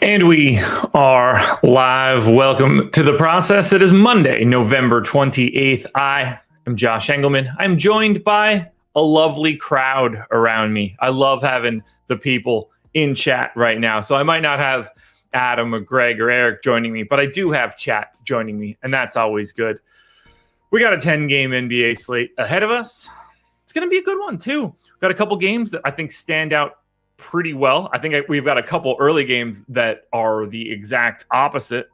And we are live. Welcome to the process. It is Monday, November 28th. I am Josh Engleman. I'm joined by a lovely crowd around me. I love having the people in chat right now. So I might not have Adam or Greg or Eric joining me, but I do have chat joining me, and that's always good. We got a 10-game NBA slate ahead of us. It's going to be a good one, too. We've got a couple games that I think stand out pretty well. I think we've got a couple early games that are the exact opposite.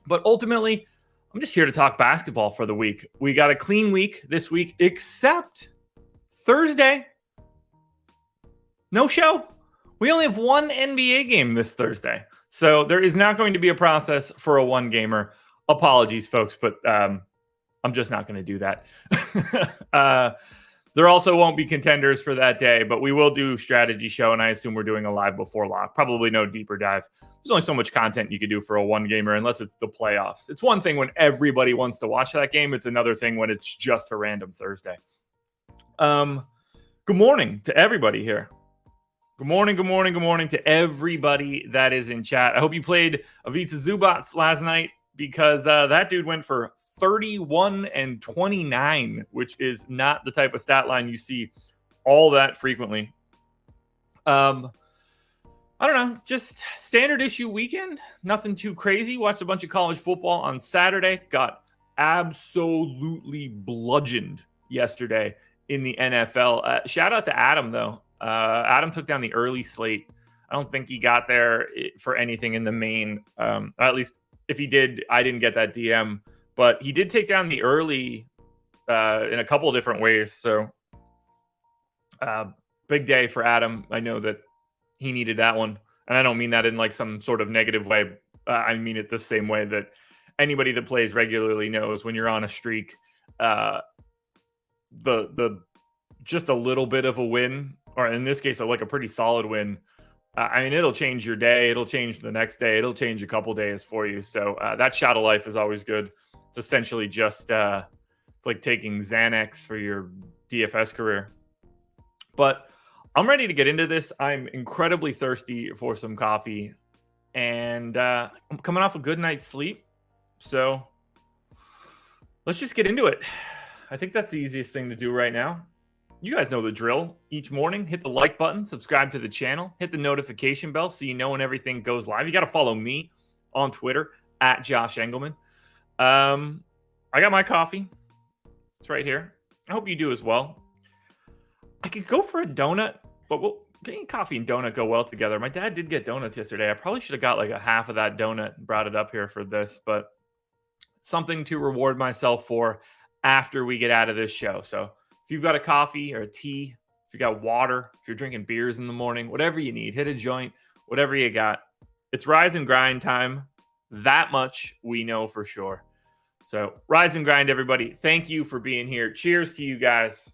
But ultimately, I'm just here to talk basketball for the week. We got a clean week this week, except Thursday. No show. We only have one NBA game this Thursday. So there is not going to be a process for a one-gamer. Apologies, folks, but I'm just not going to do that. There also won't be contenders for that day, but we will do strategy show, and I assume we're doing a live before lock. Probably no deeper dive. There's only so much content you could do for a one-gamer unless it's the playoffs. It's one thing when everybody wants to watch that game. It's another thing when it's just a random Thursday. Good morning to everybody here. Good morning to everybody that is in chat. I hope you played Ivica Zubac last night because that dude went for 31 and 29, which is not the type of stat line you see all that frequently. I don't know, just standard issue weekend. Nothing too crazy. Watched a bunch of college football on Saturday. Got absolutely bludgeoned yesterday in the NFL. Shout out to Adam, though. Adam took down the early slate. I don't think he got there for anything in the main. At least if he did, I didn't get that DM. But he did take down the early in a couple of different ways. So big day for Adam. I know that he needed that one. And I don't mean that in like some sort of negative way. I mean it the same way that anybody that plays regularly knows when you're on a streak, the just a little bit of a win, or in this case, like a pretty solid win. I mean, it'll change your day. It'll change the next day. It'll change a couple days for you. So that shot of life is always good. It's essentially just it's like taking Xanax for your DFS career. But I'm ready to get into this. I'm incredibly thirsty for some coffee, and I'm coming off a good night's sleep. So let's just get into it. I think that's the easiest thing to do right now. You guys know the drill. Each morning, hit the like button, subscribe to the channel, hit the notification bell so you know when everything goes live. You got to follow me on Twitter at Josh Engleman. I got my coffee. It's right here. I hope you do as well. I could go for a donut, but getting coffee and donut go well together. My dad did get donuts yesterday. I probably should have got like a half of that donut and brought it up here for this, but something to reward myself for after we get out of this show. So if you've got a coffee or a tea, if you got water, if you're drinking beers in the morning, whatever you need, hit a joint, whatever you got. It's rise and grind time. That much we know for sure. So rise and grind, everybody. Thank you for being here. Cheers to you guys.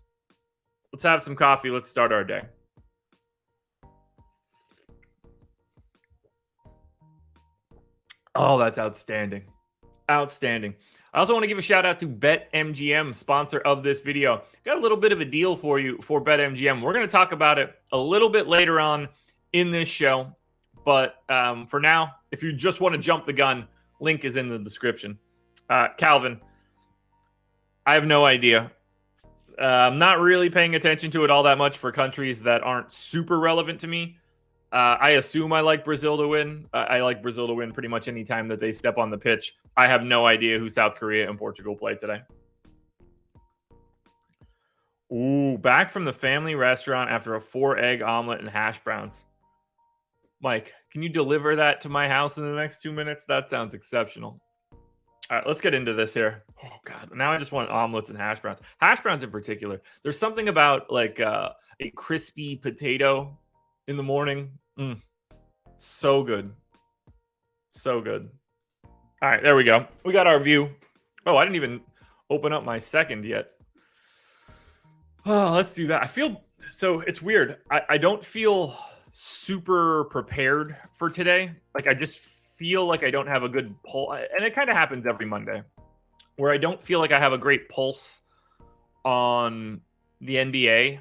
Let's have some coffee. Let's start our day. Oh, that's outstanding. Outstanding. I also want to give a shout out to BetMGM, sponsor of this video. Got a little bit of a deal for you for BetMGM. We're going to talk about it a little bit later on in this show. But for now, if you just want to jump the gun, link is in the description. Calvin, I have no idea. I'm not really paying attention to it all that much for countries that aren't super relevant to me. I assume I like Brazil to win. I like Brazil to win pretty much any time that they step on the pitch. I have no idea who South Korea and Portugal play today. Ooh, back from the family restaurant after a 4-egg omelet and hash browns. Mike, can you deliver that to my house in the next 2 minutes? That sounds exceptional. All right, let's get into this here. Oh, God. Now I just want omelets and hash browns. Hash browns in particular. There's something about like a crispy potato in the morning. So good. So good. All right, there we go. We got our view. Oh, I didn't even open up my second yet. Oh, let's do that. I feel so it's weird. I don't feel super prepared for today. Like I just feel like I don't have a good pulse. And it kind of happens every Monday where I don't feel like I have a great pulse on the NBA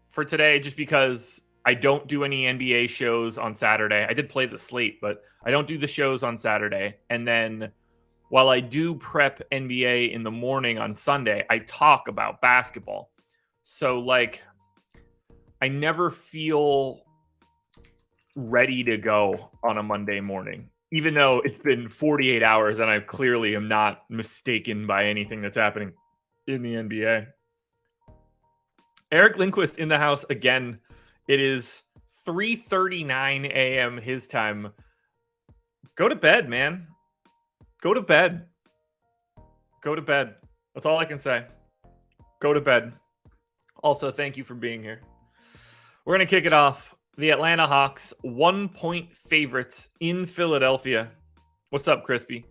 for today, just because I don't do any NBA shows on Saturday. I did play the slate, but I don't do the shows on Saturday. And then while I do prep NBA in the morning on Sunday, I talk about basketball. So, like, I never feel ready to go on a Monday morning, even though it's been 48 hours and I clearly am not mistaken by anything that's happening in the NBA. Eric Lindquist in the house again. It is 3:39 a.m. his time. Go to bed, man. Go to bed. Go to bed. That's all I can say. Go to bed. Also, thank you for being here. We're going to kick it off. The Atlanta Hawks, 1-point favorites in Philadelphia. What's up, Crispy?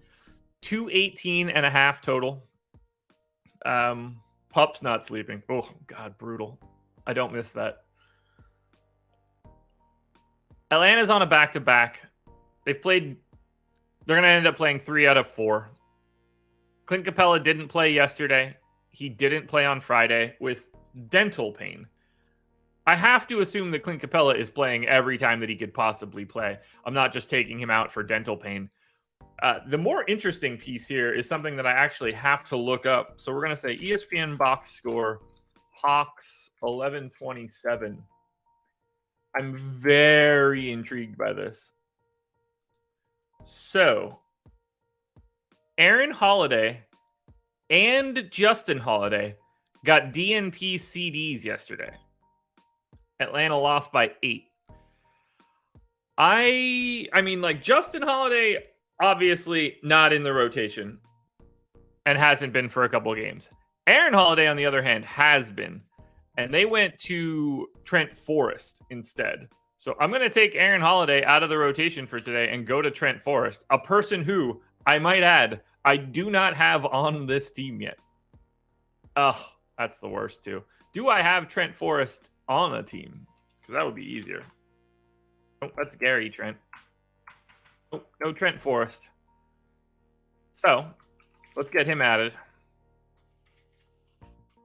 218.5 total. Pup's not sleeping. Oh, God, brutal. I don't miss that. Atlanta's on a back-to-back. They're going to end up playing 3 out of 4. Clint Capella didn't play yesterday. He didn't play on Friday with dental pain. I have to assume that Clint Capella is playing every time that he could possibly play. I'm not just taking him out for dental pain. The more interesting piece here is something that I actually have to look up. So we're going to say ESPN box score, Hawks 1127. I'm very intrigued by this. So, Aaron Holiday and Justin Holiday got DNP CDs yesterday. Atlanta lost by 8. I mean, like, Justin Holiday, obviously not in the rotation and hasn't been for a couple of games. Aaron Holiday, on the other hand, has been. And they went to Trent Forrest instead. So I'm going to take Aaron Holiday out of the rotation for today and go to Trent Forrest, a person who, I might add, I do not have on this team yet. Oh, that's the worst, too. Do I have Trent Forrest on a team? Because that would be easier. Oh, that's Gary Trent. Oh, no Trent Forrest. So, let's get him added.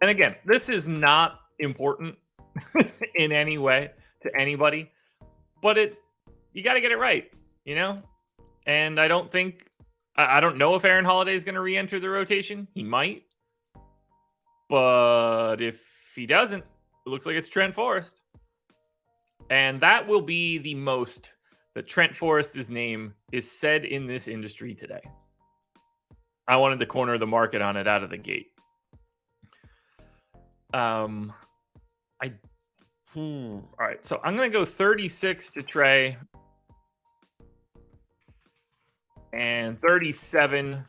And again, this is not important in any way to anybody, but you got to get it right, you know? And I don't know if Aaron Holiday is going to re-enter the rotation. He might. But if he doesn't, it looks like it's Trent Forrest. And that will be the most that Trent Forrest's name is said in this industry today. I wanted to corner the market on it out of the gate. All right, so I'm going to go 36 to Trey and 37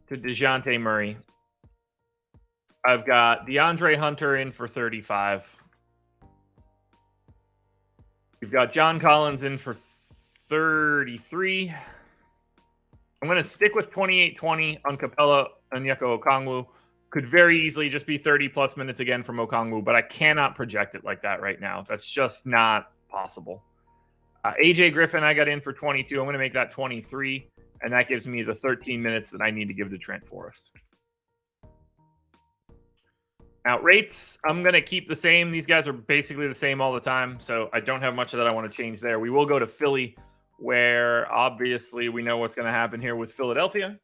to DeJounte Murray. I've got DeAndre Hunter in for 35. We've got John Collins in for 33. I'm going to stick with 28-20 on Capella and Onyeka Okongwu. Could very easily just be 30-plus minutes again from Okongwu, but I cannot project it like that right now. That's just not possible. AJ Griffin, I got in for 22. I'm going to make that 23, and that gives me the 13 minutes that I need to give to Trent Forrest. Now, rates, I'm going to keep the same. These guys are basically the same all the time, so I don't have much that I want to change there. We will go to Philly, where obviously we know what's going to happen here with Philadelphia.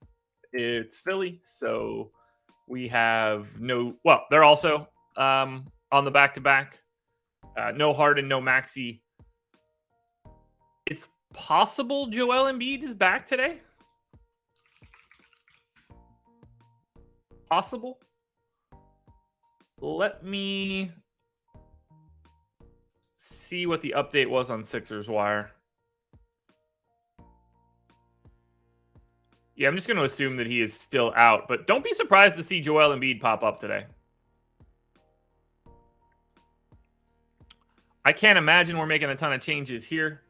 It's Philly, so we have they're also on the back-to-back. No Harden, no Maxey. It's possible Joel Embiid is back today. Possible. Let me see what the update was on Sixers Wire. Yeah, I'm just going to assume that he is still out, but don't be surprised to see Joel Embiid pop up today. I can't imagine we're making a ton of changes here.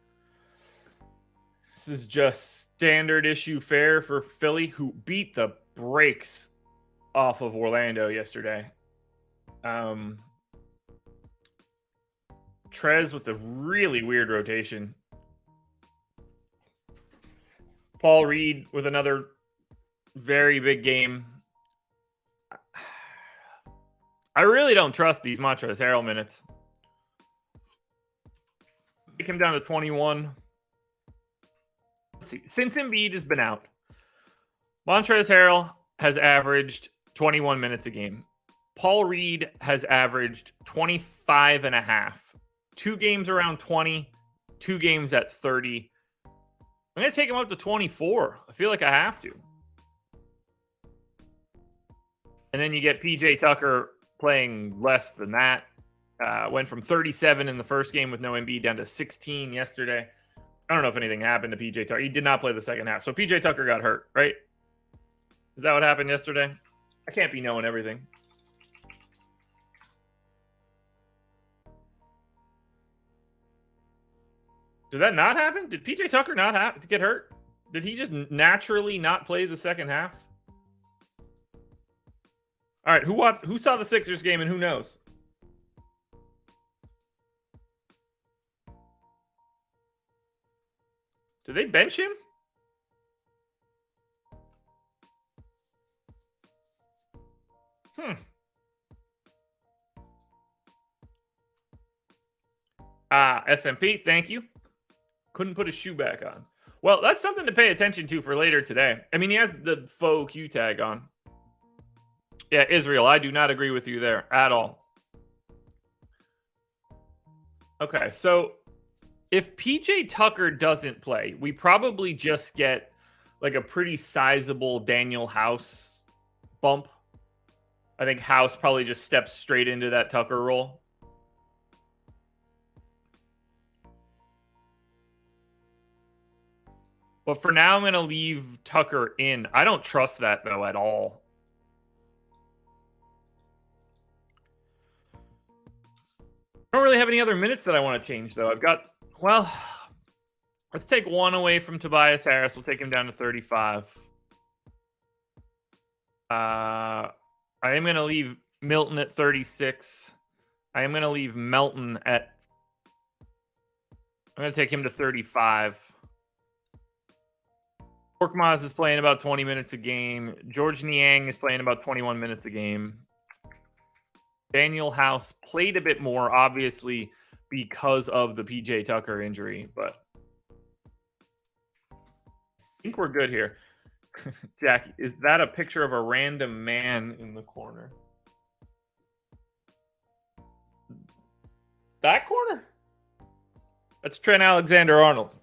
This is just standard issue fare for Philly, who beat the brakes off of Orlando yesterday. Trez with a really weird rotation. Paul Reed with another very big game. I really don't trust these Montrezl Harrell minutes. Take him down to 21. Let's see. Since Embiid has been out, Montrezl Harrell has averaged 21 minutes a game. Paul Reed has averaged 25 and a half. 2 games around 20, 2 games at 30. I'm going to take him up to 24. I feel like I have to. And then you get PJ Tucker playing less than that. Went from 37 in the first game with no Embiid down to 16 yesterday. I don't know if anything happened to PJ Tucker. He did not play the second half. So PJ Tucker got hurt, right? Is that what happened yesterday? I can't be knowing everything. Did that not happen? Did PJ Tucker not get hurt? Did he just naturally not play the second half? All right, who saw the Sixers game and who knows? Did they bench him? SMP, thank you. Couldn't put his shoe back on. Well, that's something to pay attention to for later today. I mean, he has the faux Q tag on. Yeah, Israel, I do not agree with you there at all. Okay, so if PJ Tucker doesn't play, we probably just get like a pretty sizable Daniel House bump. I think House probably just steps straight into that Tucker role. But for now, I'm going to leave Tucker in. I don't trust that, though, at all. I don't really have any other minutes that I want to change, though. I've got, well, let's take 1 away from Tobias Harris. We'll take him down to 35. I am going to leave Milton at 36. I am going to leave Melton at... I'm going to take him to 35. Korkmaz is playing about 20 minutes a game. George Niang is playing about 21 minutes a game. Daniel House played a bit more, obviously, because of the PJ Tucker injury, but I think we're good here. Jackie, is that a picture of a random man in the corner? That corner? That's Trent Alexander-Arnold.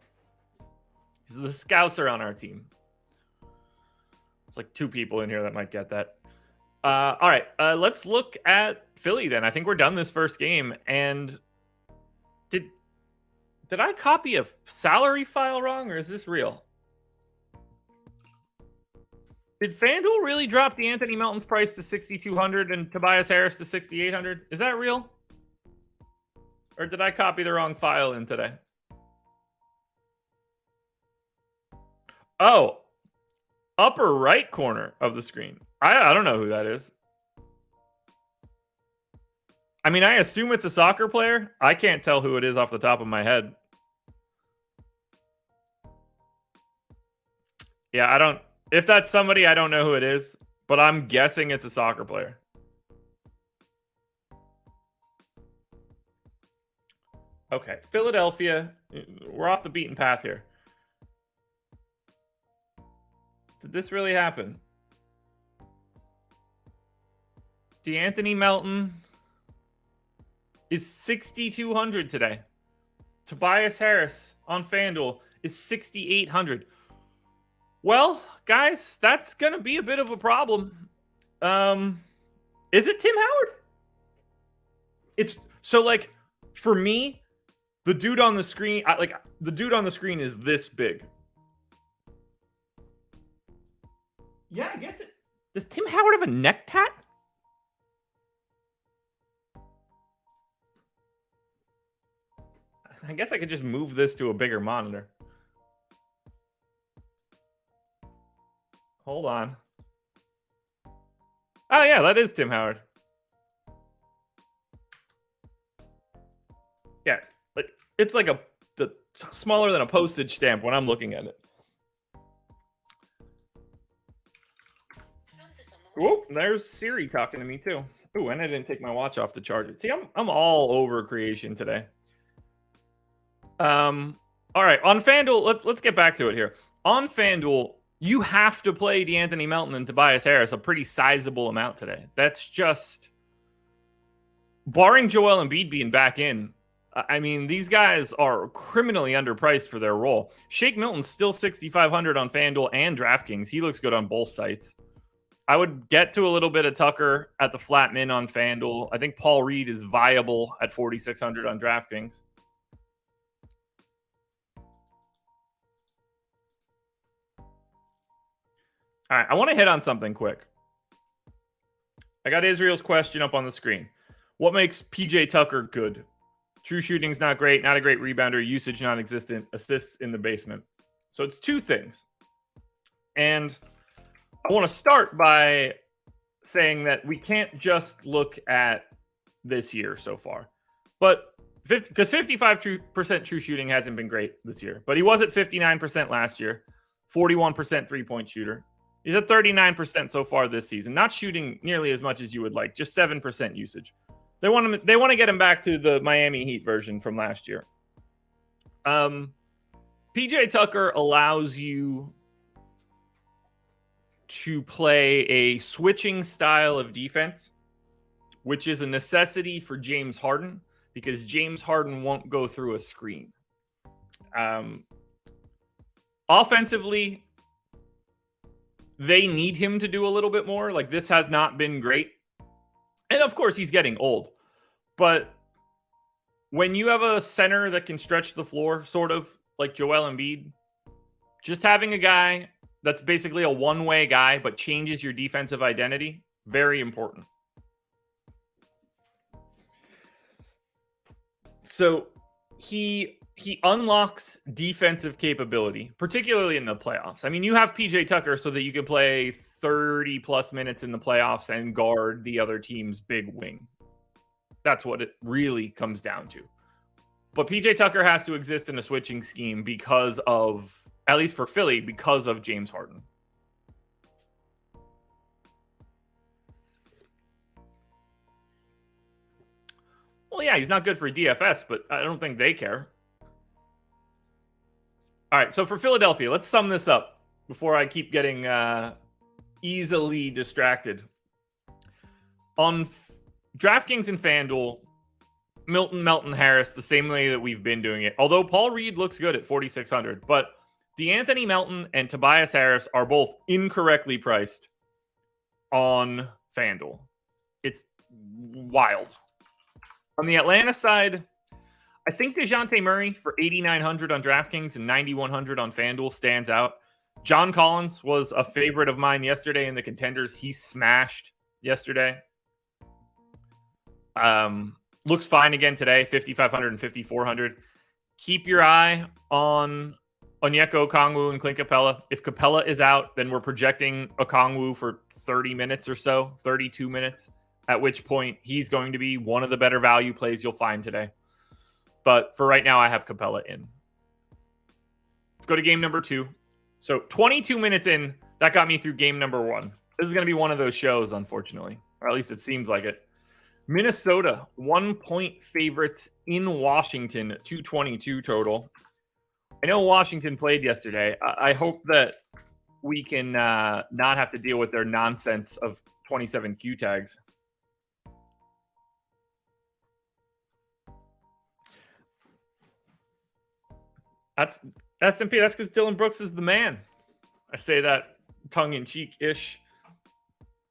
He's the Scouser on our team. It's like 2 people in here that might get that. All right, let's look at Philly then. I think we're done this first game. And did I copy a salary file wrong, or is this real? Did FanDuel really drop DeAnthony Melton's price to 6,200 and Tobias Harris to 6,800? Is that real? Or did I copy the wrong file in today? Oh, upper right corner of the screen. I don't know who that is. I mean, I assume it's a soccer player. I can't tell who it is off the top of my head. Yeah, I don't... If that's somebody, I don't know who it is. But I'm guessing it's a soccer player. Okay, Philadelphia. We're off the beaten path here. Did this really happen? DeAnthony Melton is 6,200 today. Tobias Harris on FanDuel is 6,800. Well, guys, that's going to be a bit of a problem. Is it Tim Howard? It's so like for me, the dude on the screen, the dude on the screen is this big. Yeah, I guess it. Does Tim Howard have a neck tat? I guess I could just move this to a bigger monitor. Hold on. Oh, yeah, that is Tim Howard. Yeah, it's like smaller than a postage stamp when I'm looking at it. Whoop, there's Siri talking to me too. Ooh, and I didn't take my watch off to charge it. See, I'm all over creation today. All right, on FanDuel, let's get back to it here. On FanDuel, you have to play DeAnthony Melton and Tobias Harris a pretty sizable amount today. That's just barring Joel Embiid being back in. I mean, these guys are criminally underpriced for their role. Shake Milton's still 6,500 on FanDuel and DraftKings. He looks good on both sites. I would get to a little bit of Tucker at the flat min on FanDuel. I think Paul Reed is viable at 4,600 on DraftKings. All right, I want to hit on something quick. I got Israel's question up on the screen. What makes PJ Tucker good? True shooting's not great, not a great rebounder, usage non-existent, assists in the basement. So it's two things. And I want to start by saying that we can't just look at this year so far. But because 55% true shooting hasn't been great this year. But he was at 59% last year, 41% three-point shooter. He's at 39% so far this season. Not shooting nearly as much as you would like, just 7% usage. They want to get him back to the Miami Heat version from last year. PJ Tucker allows you to play a switching style of defense, which is a necessity for James Harden because James Harden won't go through a screen. Offensively, they need him to do a little bit more. Like, this has not been great. And of course, he's getting old. But when you have a center that can stretch the floor, sort of like Joel Embiid, just having a guy that's basically a one-way guy but changes your defensive identity, very important. So he unlocks defensive capability, particularly in the playoffs. I mean, you have PJ Tucker so that you can play 30 plus minutes in the playoffs and guard the other team's big wing. That's what it really comes down to. But PJ Tucker has to exist in a switching scheme because of, at least for Philly, because of James Harden. Well, yeah, he's not good for DFS, but I don't think they care. All right, so for Philadelphia, let's sum this up before I keep getting easily distracted. On DraftKings and FanDuel, Melton Harris, the same way that we've been doing it. Although Paul Reed looks good at 4,600, but DeAnthony Melton and Tobias Harris are both incorrectly priced on FanDuel. It's wild. On the Atlanta side, I think DeJounte Murray for 8,900 on DraftKings and 9,100 on FanDuel stands out. John Collins was a favorite of mine yesterday in the contenders. He smashed yesterday. Looks fine again today, 5,500 and 5,400. Keep your eye on Onyeka Okongwu and Clint Capella. If Capella is out, then we're projecting Okongwu for 30 minutes or so, 32 minutes, at which point he's going to be one of the better value plays you'll find today. But for right now, I have Capella in. Let's go to game number 2. So 22 minutes in, that got me through game number 1. This is going to be one of those shows, unfortunately, or at least it seems like it. Minnesota, 1-point favorites in Washington, 222 total. I know Washington played yesterday. I hope that we can not have to deal with their nonsense of 27 Q tags. That's SMP. That's because Dylan Brooks is the man. I say that tongue-in-cheek-ish.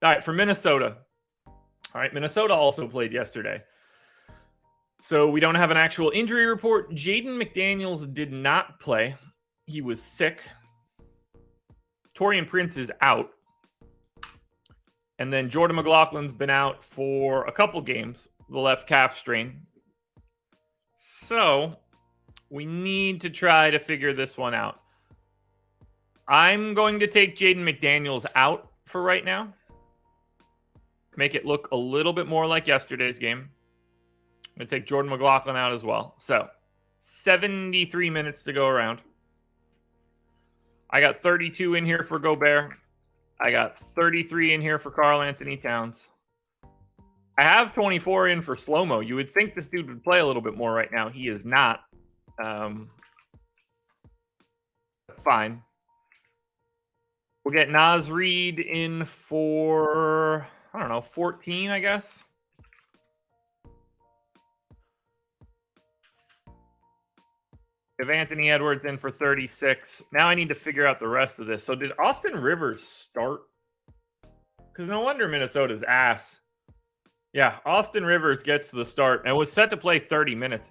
All right, for Minnesota. All right, Minnesota also played yesterday. So we don't have an actual injury report. Jaden McDaniels did not play. He was sick. Taurean Prince is out. And then Jordan McLaughlin's been out for a couple games, the left calf strain. So we need to try to figure this one out. I'm going to take Jaden McDaniels out for right now. Make it look a little bit more like yesterday's game. I'm going to take Jordan McLaughlin out as well. So 73 minutes to go around. I got 32 in here for Gobert. I got 33 in here for Karl Anthony Towns. I have 24 in for Slow-Mo. You would think this dude would play a little bit more right now. He is not. Fine. We'll get Naz Reid in for, I don't know, 14, I guess. If Anthony Edwards in for 36. Now I need to figure out the rest of this. So did Austin Rivers start? Because no wonder Minnesota's ass. Yeah, Austin Rivers gets the start and was set to play 30 minutes.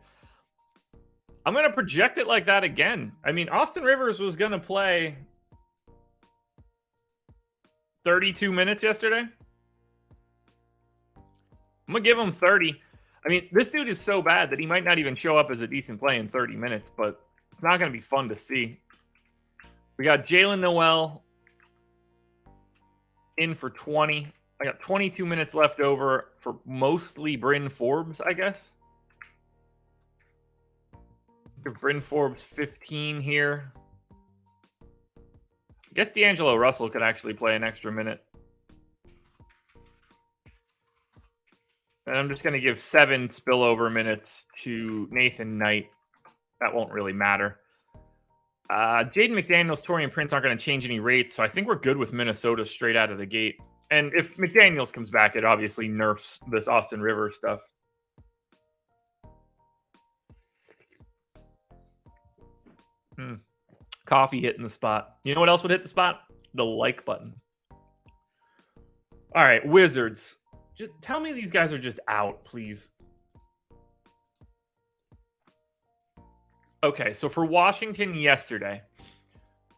I'm going to project it like that again. I mean, Austin Rivers was going to play 32 minutes yesterday. I'm going to give him 30. I mean, this dude is so bad that he might not even show up as a decent play in 30 minutes, but it's not going to be fun to see. We got Jalen Noel in for 20. I got 22 minutes left over for mostly Bryn Forbes, I guess. Give Bryn Forbes 15 here. I guess D'Angelo Russell could actually play an extra minute. And I'm just going to give 7 spillover minutes to Nathan Knight. That won't really matter. Jaden McDaniels, Taurean Prince aren't going to change any rates, so I think we're good with Minnesota straight out of the gate. And if McDaniels comes back, it obviously nerfs this Austin Rivers stuff. Coffee hitting the spot. You know what else would hit the spot? The like button. All right, Wizards. Just tell me these guys are just out, please. Okay, so for Washington yesterday,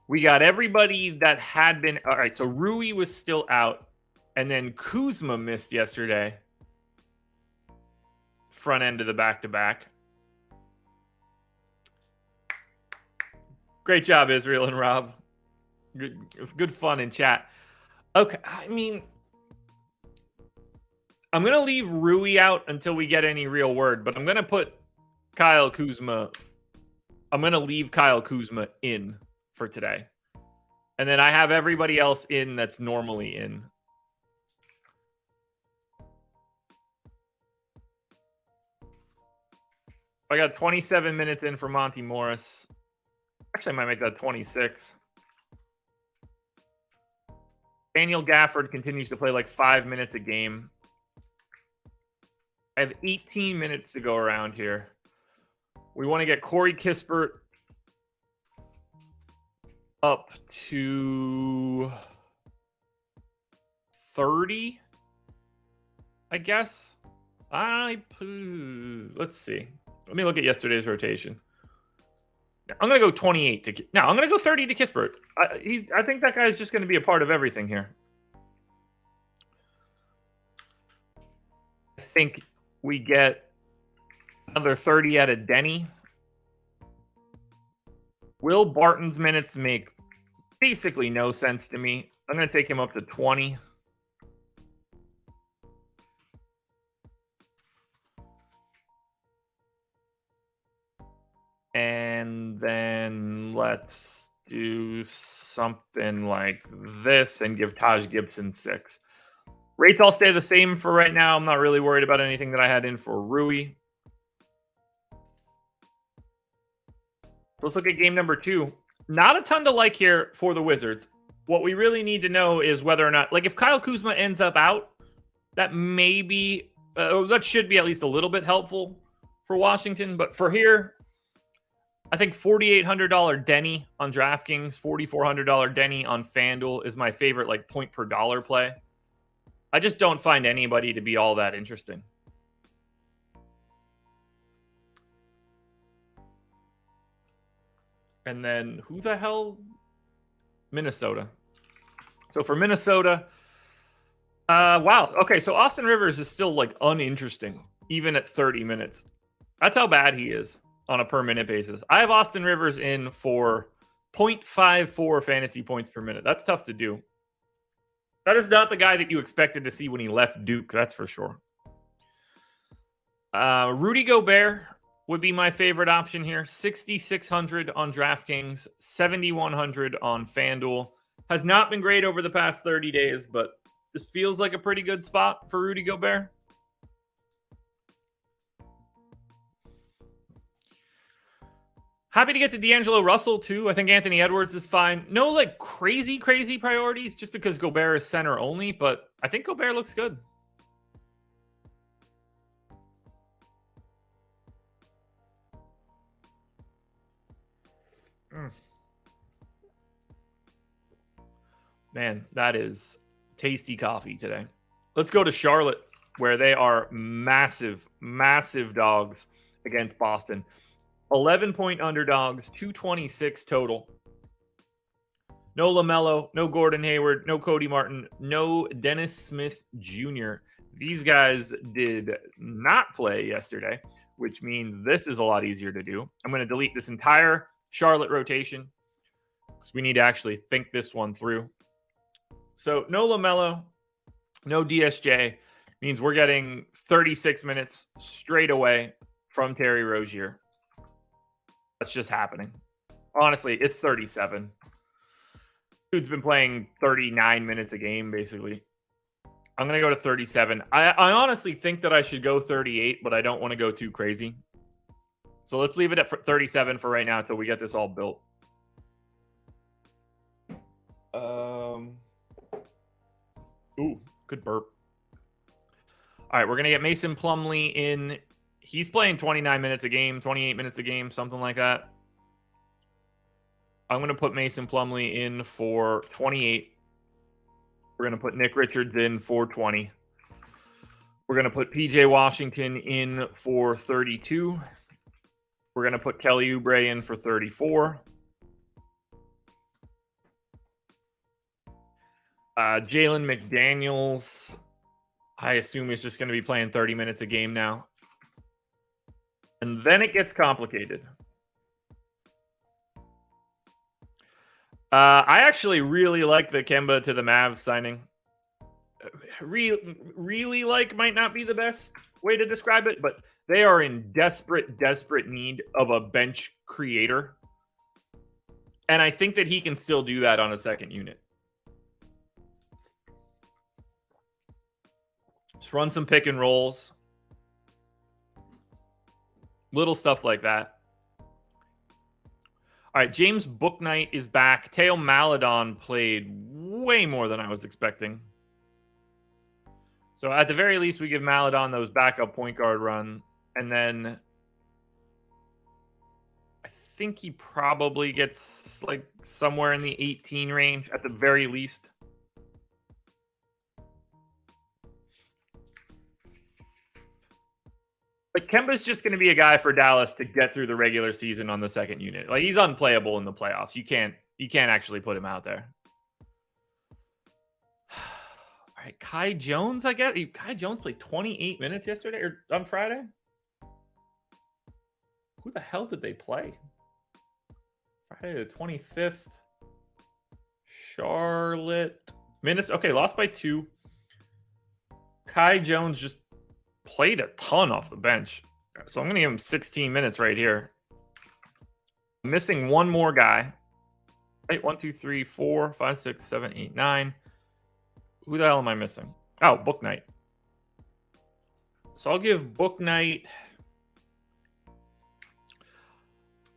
we got everybody that had been... All right, so Rui was still out, and then Kuzma missed yesterday. Front end of the back-to-back. Great job, Israel and Rob. Good fun in chat. Okay, I mean... I'm going to leave Rui out until we get any real word, but I'm going to put Kyle Kuzma... I'm going to leave Kyle Kuzma in for today. And then I have everybody else in that's normally in. I got 27 minutes in for Monty Morris. Actually, I might make that 26. Daniel Gafford continues to play like 5 minutes a game. I have 18 minutes to go around here. We want to get Corey Kispert up to 30, I guess. Let's see. Let me look at yesterday's rotation. I'm going to go 28 to... No, I'm going to go 30 to Kispert. I think that guy's just going to be a part of everything here. I think we get another 30 out of Denny. Will Barton's minutes make basically no sense to me. I'm going to take him up to 20. And then let's do something like this and give Taj Gibson 6. Rates all stay the same for right now. I'm not really worried about anything that I had in for Rui. Let's look at game number 2. Not a ton to like here for the Wizards. What we really need to know is whether or not, like if Kyle Kuzma ends up out, that may be, that should be at least a little bit helpful for Washington. But for here, I think $4,800 Denny on DraftKings, $4,400 Denny on FanDuel is my favorite like point per dollar play. I just don't find anybody to be all that interesting. And then who the hell? Minnesota. So for Minnesota, wow. Okay, so Austin Rivers is still like uninteresting, even at 30 minutes. That's how bad he is on a per minute basis. I have Austin Rivers in for 0.54 fantasy points per minute. That's tough to do. That is not the guy that you expected to see when he left Duke, that's for sure. Rudy Gobert would be my favorite option here. 6,600 on DraftKings, 7,100 on FanDuel. Has not been great over the past 30 days, but this feels like a pretty good spot for Rudy Gobert. Happy to get to D'Angelo Russell, too. I think Anthony Edwards is fine. No, like, crazy priorities just because Gobert is center only, but I think Gobert looks good. Man, that is tasty coffee today. Let's go to Charlotte, where they are massive dogs against Boston. 11-point underdogs, 226 total. No LaMelo, no Gordon Hayward, no Cody Martin, no Dennis Smith Jr. These guys did not play yesterday, which means this is a lot easier to do. I'm going to delete this entire Charlotte rotation because we need to actually think this one through. So no LaMelo, no DSJ means we're getting 36 minutes straight away from Terry Rozier. That's just happening. Honestly, it's 37. Dude's been playing 39 minutes a game, basically. I'm going to go to 37. I honestly think that I should go 38, but I don't want to go too crazy. So let's leave it at 37 for right now until we get this all built. Ooh, good burp. All right, we're going to get Mason Plumlee in. He's playing 29 minutes a game, 28 minutes a game, something like that. I'm going to put Mason Plumlee in for 28. We're going to put Nick Richards in for 20. We're going to put PJ Washington in for 32. We're going to put Kelly Oubre in for 34. Jalen McDaniels, I assume, is just going to be playing 30 minutes a game now. And then it gets complicated. I actually really like the Kemba to the Mavs signing. Really like might not be the best way to describe it, but they are in desperate need of a bench creator. And I think that he can still do that on a second unit. Just run some pick and rolls. Little stuff like that. All right, James Bouknight is back. Theo Maledon played way more than I was expecting. So at the very least, we give Maledon those backup point guard run. And then I think he probably gets like somewhere in the 18 range at the very least. But Kemba's just going to be a guy for Dallas to get through the regular season on the second unit. Like, he's unplayable in the playoffs. You can't actually put him out there. All right, Kai Jones, I guess. Kai Jones played 28 minutes yesterday or on Friday. Who the hell did they play? Friday the 25th. Charlotte. Minutes. Okay, lost by 2. Kai Jones just played a ton off the bench. So I'm going to give him 16 minutes right here. I'm missing one more guy. Right, 1, 2, 3, 4, 5, 6, 7, 8, 9. Who the hell am I missing? Oh, Bouknight. So I'll give Bouknight.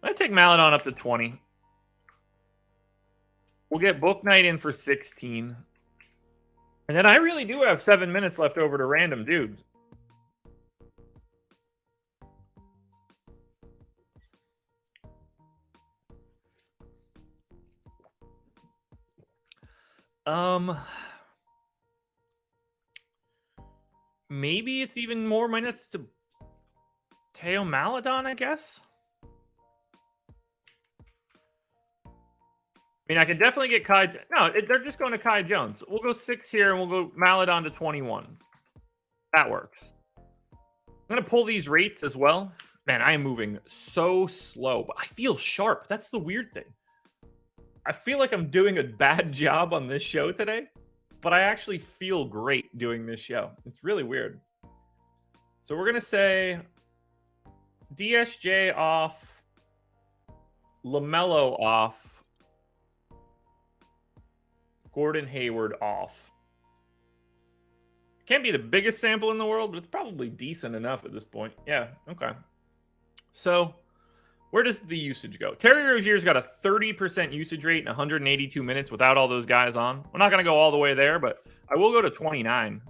I'm going to take Maledon up to 20. We'll get Bouknight in for 16. And then I really do have 7 minutes left over to random dudes. Maybe it's even more minutes to Theo Maledon, I guess. I mean, I can definitely get Kai. No, they're just going to Kai Jones. We'll go 6 here, and we'll go Maledon to 21. That works. I'm going to pull these rates as well. Man, I am moving so slow, but I feel sharp. That's the weird thing. I feel like I'm doing a bad job on this show today, but I actually feel great doing this show. It's really weird. So we're going to say DSJ off, LaMelo off, Gordon Hayward off. Can't be the biggest sample in the world, but it's probably decent enough at this point. Yeah, okay. So Where does the usage go? Terry Rozier's got a 30% usage rate in 182 minutes without all those guys on. We're not going to go all the way there, but I will go to 29.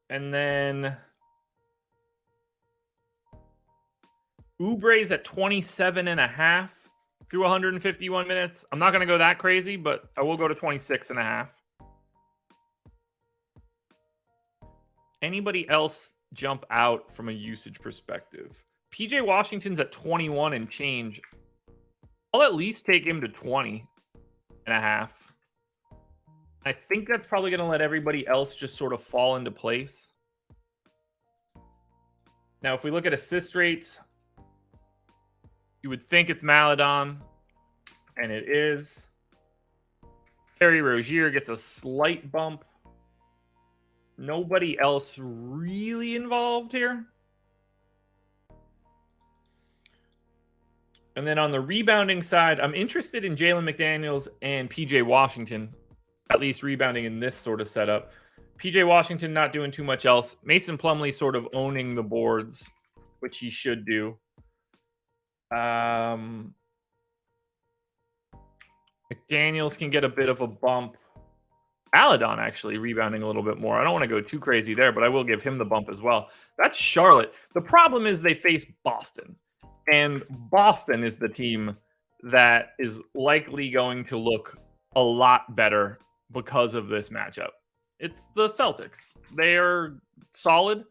And then Oubre's at 27.5 through 151 minutes. I'm not going to go that crazy, but I will go to 26.5. Anybody else jump out from a usage perspective? PJ Washington's at 21 and change. I'll at least take him to 20.5. I think that's probably going to let everybody else just sort of fall into place. Now, if we look at assist rates, you would think it's Maledon, and it is. Terry Rozier gets a slight bump. Nobody else really involved here. And then on the rebounding side, I'm interested in Jalen McDaniels and PJ Washington, at least rebounding in this sort of setup. PJ Washington not doing too much else. Mason Plumlee sort of owning the boards, which he should do. McDaniels can get a bit of a bump. Maledon actually rebounding a little bit more. I don't want to go too crazy there, but I will give him the bump as well. That's Charlotte. The problem is they face Boston. And Boston is the team that is likely going to look a lot better because of this matchup. It's the Celtics. They are solid.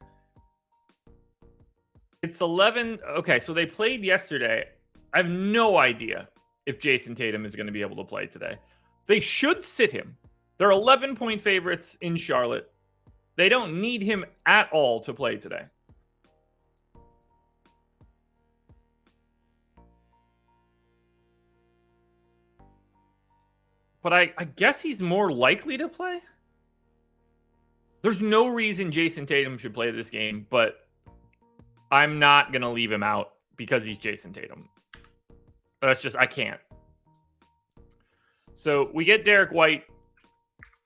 It's 11. Okay, so they played yesterday. I have no idea if Jason Tatum is going to be able to play today. They should sit him. They're 11-point favorites in Charlotte. They don't need him at all to play today. But I guess he's more likely to play. There's no reason Jason Tatum should play this game, but I'm not going to leave him out because he's Jason Tatum. That's just, I can't. So we get Derek White.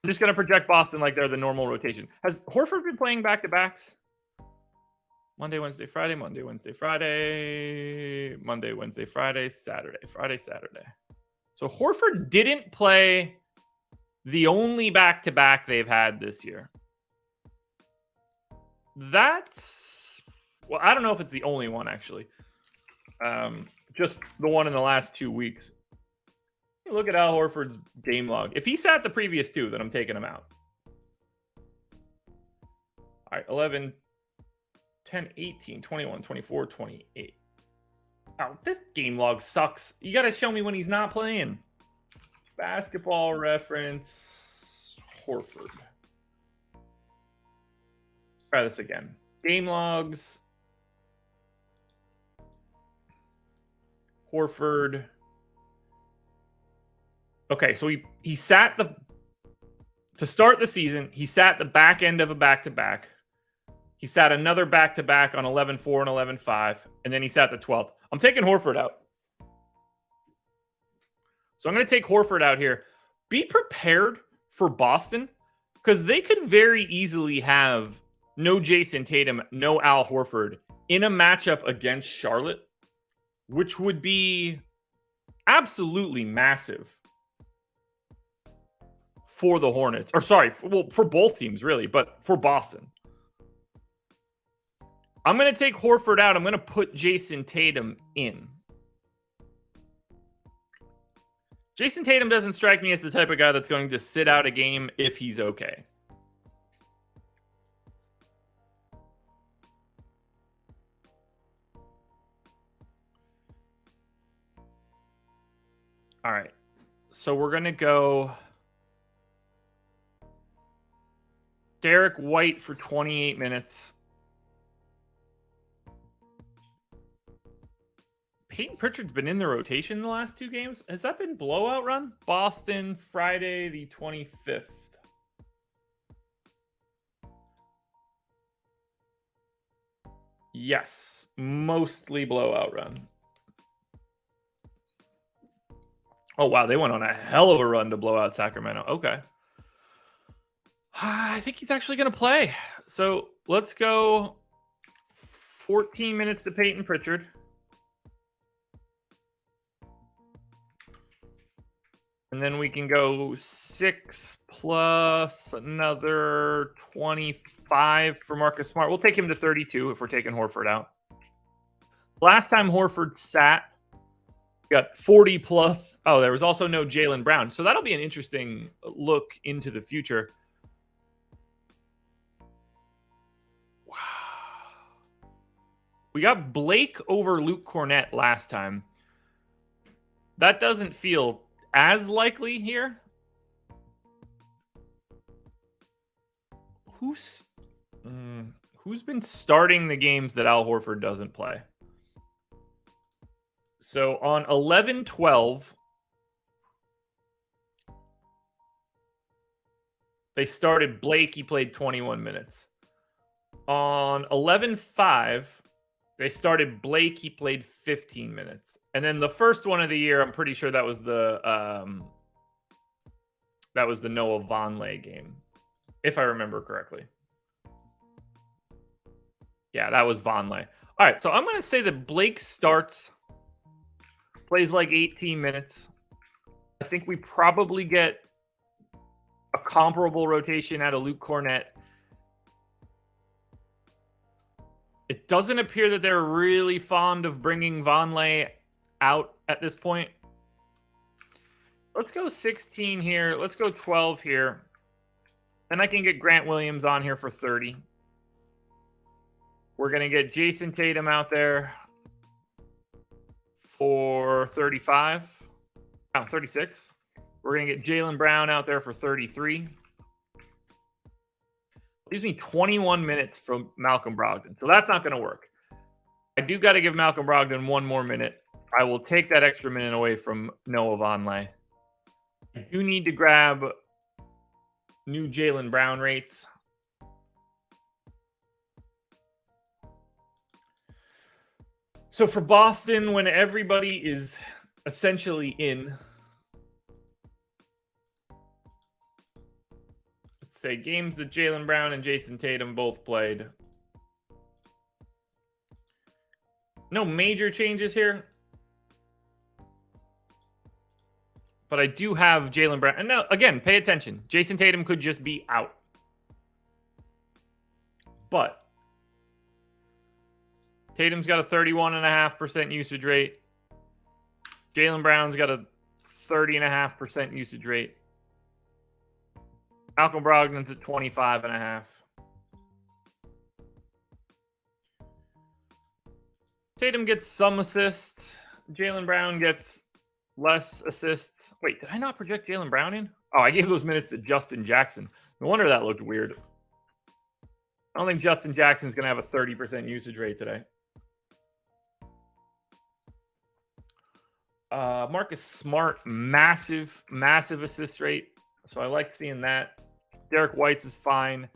I'm just going to project Boston like they're the normal rotation. Has Horford been playing back-to-backs? Monday, Wednesday, Friday, Monday, Wednesday, Friday, Monday, Wednesday, Friday, Saturday, Friday, Saturday. So Horford didn't play the only back-to-back they've had this year. That's, well, I don't know if it's the only one, actually. Just the one in the last 2 weeks. Look at Al Horford's game log. If he sat the previous two, then I'm taking him out. All right, 11, 10, 18, 21, 24, 28. Oh, this game log sucks. You got to show me when he's not playing. Basketball Reference, Horford. Try this again. Game logs. Horford. Okay, so he sat to start the season, he sat the back end of a back-to-back. He sat another back-to-back on 11-4 and 11-5, and then he sat the 12th. I'm taking Horford out. So I'm going to take Horford out here. Be prepared for Boston, because they could very easily have no Jason Tatum, no Al Horford in a matchup against Charlotte, which would be absolutely massive for the Hornets. Or sorry, for both teams, really, but for Boston. I'm going to take Horford out. I'm going to put Jason Tatum in. Jason Tatum doesn't strike me as the type of guy that's going to sit out a game if he's okay. All right. So we're going to go Derek White for 28 minutes. Peyton Pritchard's been in the rotation in the last two games. Has that been blowout run? Boston, Friday the 25th. Yes, mostly blowout run. Oh, wow, they went on a hell of a run to blow out Sacramento. Okay. I think he's actually going to play. So let's go 14 minutes to Peyton Pritchard. And then we can go 6 plus another 25 for Marcus Smart. We'll take him to 32 if we're taking Horford out. Last time Horford sat, got 40 plus. Oh, there was also no Jaylen Brown. So that'll be an interesting look into the future. Wow. We got Blake over Luke Cornett last time. That doesn't feel as likely here. Who's been starting the games that Al Horford doesn't play? So on 11-12, they started Blake. He played 21 minutes. On 11-5, they started Blake. He played 15 minutes. And then the first one of the year, I'm pretty sure that was the Noah Vonleh game, if I remember correctly. Yeah, that was Vonleh. All right, so I'm going to say that Blake starts, plays like 18 minutes. I think we probably get a comparable rotation out of Luke Cornett. It doesn't appear that they're really fond of bringing Vonleh out at this point. Let's go 16 here. Let's go 12 here. And I can get Grant Williams on here for 30. We're going to get Jason Tatum out there for 35. 36. We're going to get Jaylen Brown out there for 33. Leaves me 21 minutes from Malcolm Brogdon. So that's not going to work. I do got to give Malcolm Brogdon one more minute. I will take that extra minute away from Noah Vonleh. I do need to grab new Jaylen Brown rates. So for Boston, when everybody is essentially in, let's say games that Jaylen Brown and Jason Tatum both played. No major changes here. But I do have Jaylen Brown. And now, again, pay attention. Jason Tatum could just be out. But Tatum's got a 31.5% usage rate. Jaylen Brown's got a 30.5% usage rate. Malcolm Brogdon's at 25.5. Tatum gets some assists. Jaylen Brown gets less assists. Wait, did I not project Jaylen Brown in? Oh, I gave those minutes to Justin Jackson. No wonder that looked weird. I don't think Justin Jackson's going to have a 30% usage rate today. Marcus Smart, massive assist rate. So I like seeing that. Derek White's is fine.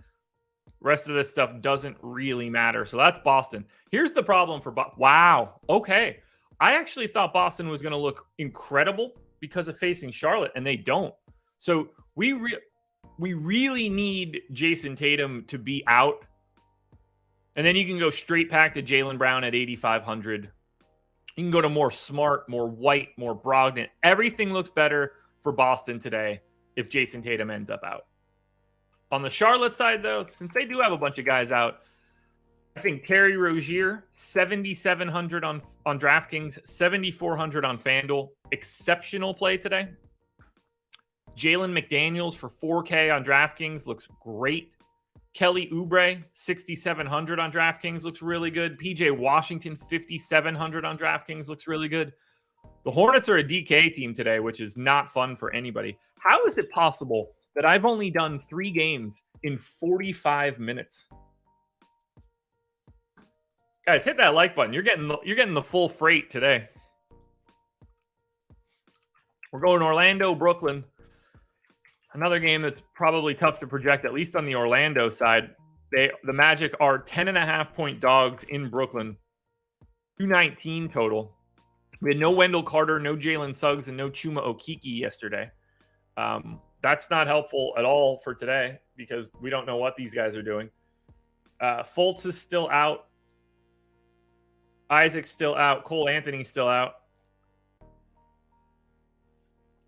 Rest of this stuff doesn't really matter. So that's Boston. Here's the problem for Boston. Wow. Okay. I actually thought Boston was going to look incredible because of facing Charlotte, and they don't. So we really need Jason Tatum to be out. And then you can go straight back to Jaylen Brown at 8,500. You can go to more Smart, more White, more Brogdon. Everything looks better for Boston today if Jason Tatum ends up out. On the Charlotte side, though, since they do have a bunch of guys out, I think Terry Rozier, 7,700 on DraftKings, 7,400 on FanDuel. Exceptional play today. Jalen McDaniels for 4K on DraftKings looks great. Kelly Oubre, 6,700 on DraftKings looks really good. PJ Washington, 5,700 on DraftKings looks really good. The Hornets are a DK team today, which is not fun for anybody. How is it possible that I've only done 3 games in 45 minutes? Guys, hit that like button. You're getting the full freight today. We're going Orlando, Brooklyn. Another game that's probably tough to project, at least on the Orlando side. The Magic are 10.5-point dogs in Brooklyn. 219 total. We had no Wendell Carter, no Jalen Suggs, and no Chuma Okeke yesterday. That's not helpful at all for today because we don't know what these guys are doing. Fultz is still out. Isaac's still out. Cole Anthony's still out.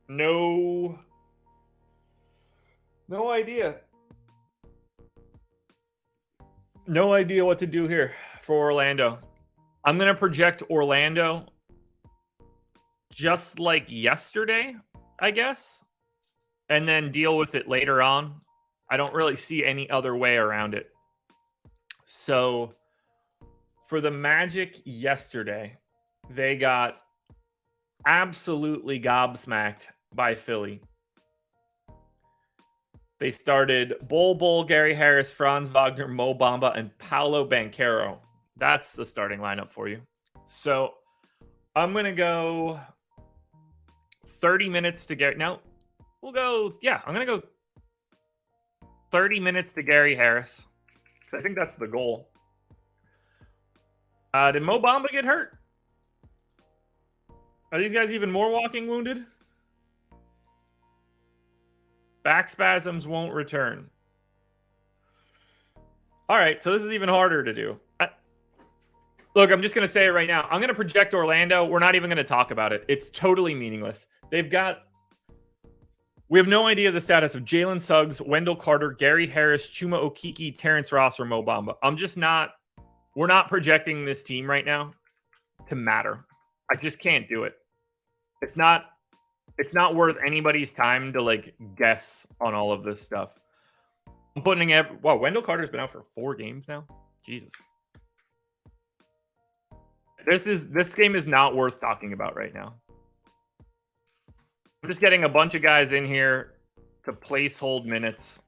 No idea. No idea what to do here for Orlando. I'm going to project Orlando just like yesterday, I guess, and then deal with it later on. I don't really see any other way around it. So for the Magic yesterday, they got absolutely gobsmacked by Philly. They started Bol, Gary Harris, Franz Wagner, Mo Bamba, and Paolo Banchero. That's the starting lineup for you. So I'm going to go 30 minutes to Gary. No, I'm going to go 30 minutes to Gary Harris. I think that's the goal. Did Mo Bamba get hurt? Are these guys even more walking wounded? Back spasms won't return. All right, so this is even harder to do. Look, I'm just going to say it right now. I'm going to project Orlando. We're not even going to talk about it. It's totally meaningless. We have no idea the status of Jalen Suggs, Wendell Carter, Gary Harris, Chuma Okeke, Terrence Ross, or Mo Bamba. We're not projecting this team right now to matter. I just can't do it. It's not worth anybody's time to guess on all of this stuff. I'm putting Wendell Carter's been out for 4 games now. Jesus. This game is not worth talking about right now. I'm just getting a bunch of guys in here to placehold minutes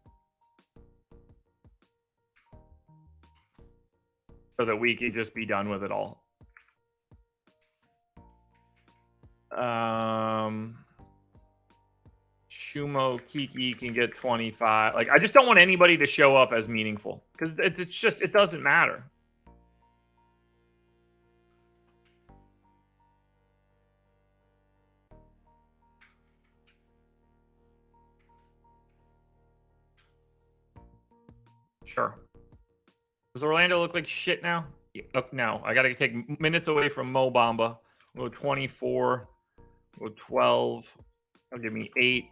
so that we can just be done with it all. Shumo Kiki can get 25. I just don't want anybody to show up as meaningful because it doesn't matter. Sure. Does Orlando look like shit now? Yeah, no. I got to take minutes away from Mo Bamba. We'll go 24. We'll go 12. That'll give me 8.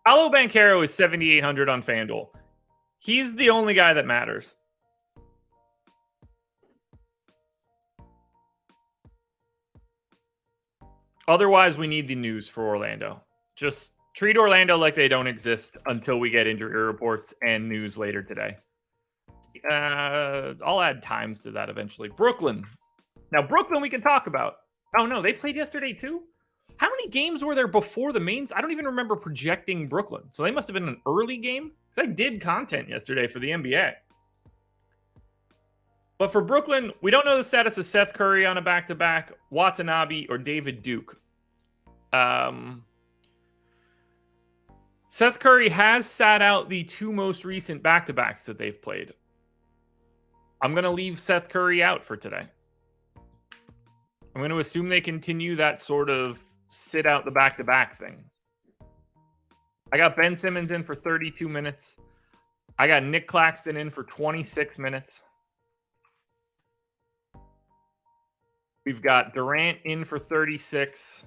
Paolo Banchero is 7,800 on FanDuel. He's the only guy that matters. Otherwise, we need the news for Orlando. Just treat Orlando like they don't exist until we get injury reports and news later today. I'll add times to that eventually. Brooklyn. Now, Brooklyn we can talk about. Oh, no, they played yesterday too? How many games were there before the mains? I don't even remember projecting Brooklyn. So they must have been an early game. I did content yesterday for the NBA. But for Brooklyn, we don't know the status of Seth Curry on a back-to-back, Watanabe, or David Duke. Seth Curry has sat out the 2 most recent back-to-backs that they've played. I'm going to leave Seth Curry out for today. I'm going to assume they continue that sort of sit out the back-to-back thing. I got Ben Simmons in for 32 minutes. I got Nick Claxton in for 26 minutes. We've got Durant in for 36.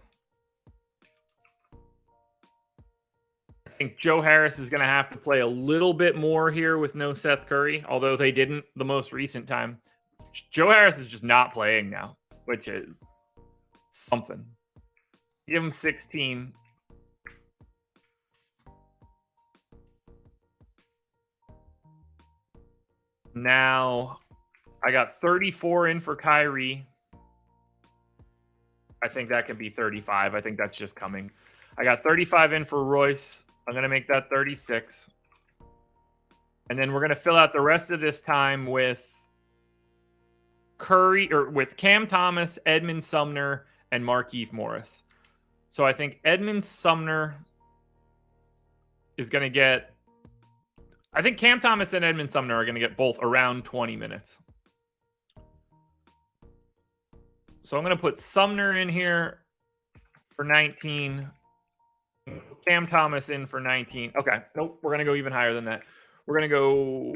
I think Joe Harris is going to have to play a little bit more here with no Seth Curry, although they didn't the most recent time. Joe Harris is just not playing now, which is something. Give him 16. Now, I got 34 in for Kyrie. I think that can be 35. I think that's just coming. I got 35 in for Royce. I'm going to make that 36. And then we're going to fill out the rest of this time with with Cam Thomas, Edmund Sumner, and Markieff Morris. So I think Edmund Sumner is going to get... I think Cam Thomas and Edmund Sumner are going to get both around 20 minutes. So I'm going to put Sumner in here for 19. Cam Thomas in for 19. Okay. Nope. We're going to go even higher than that. We're going to go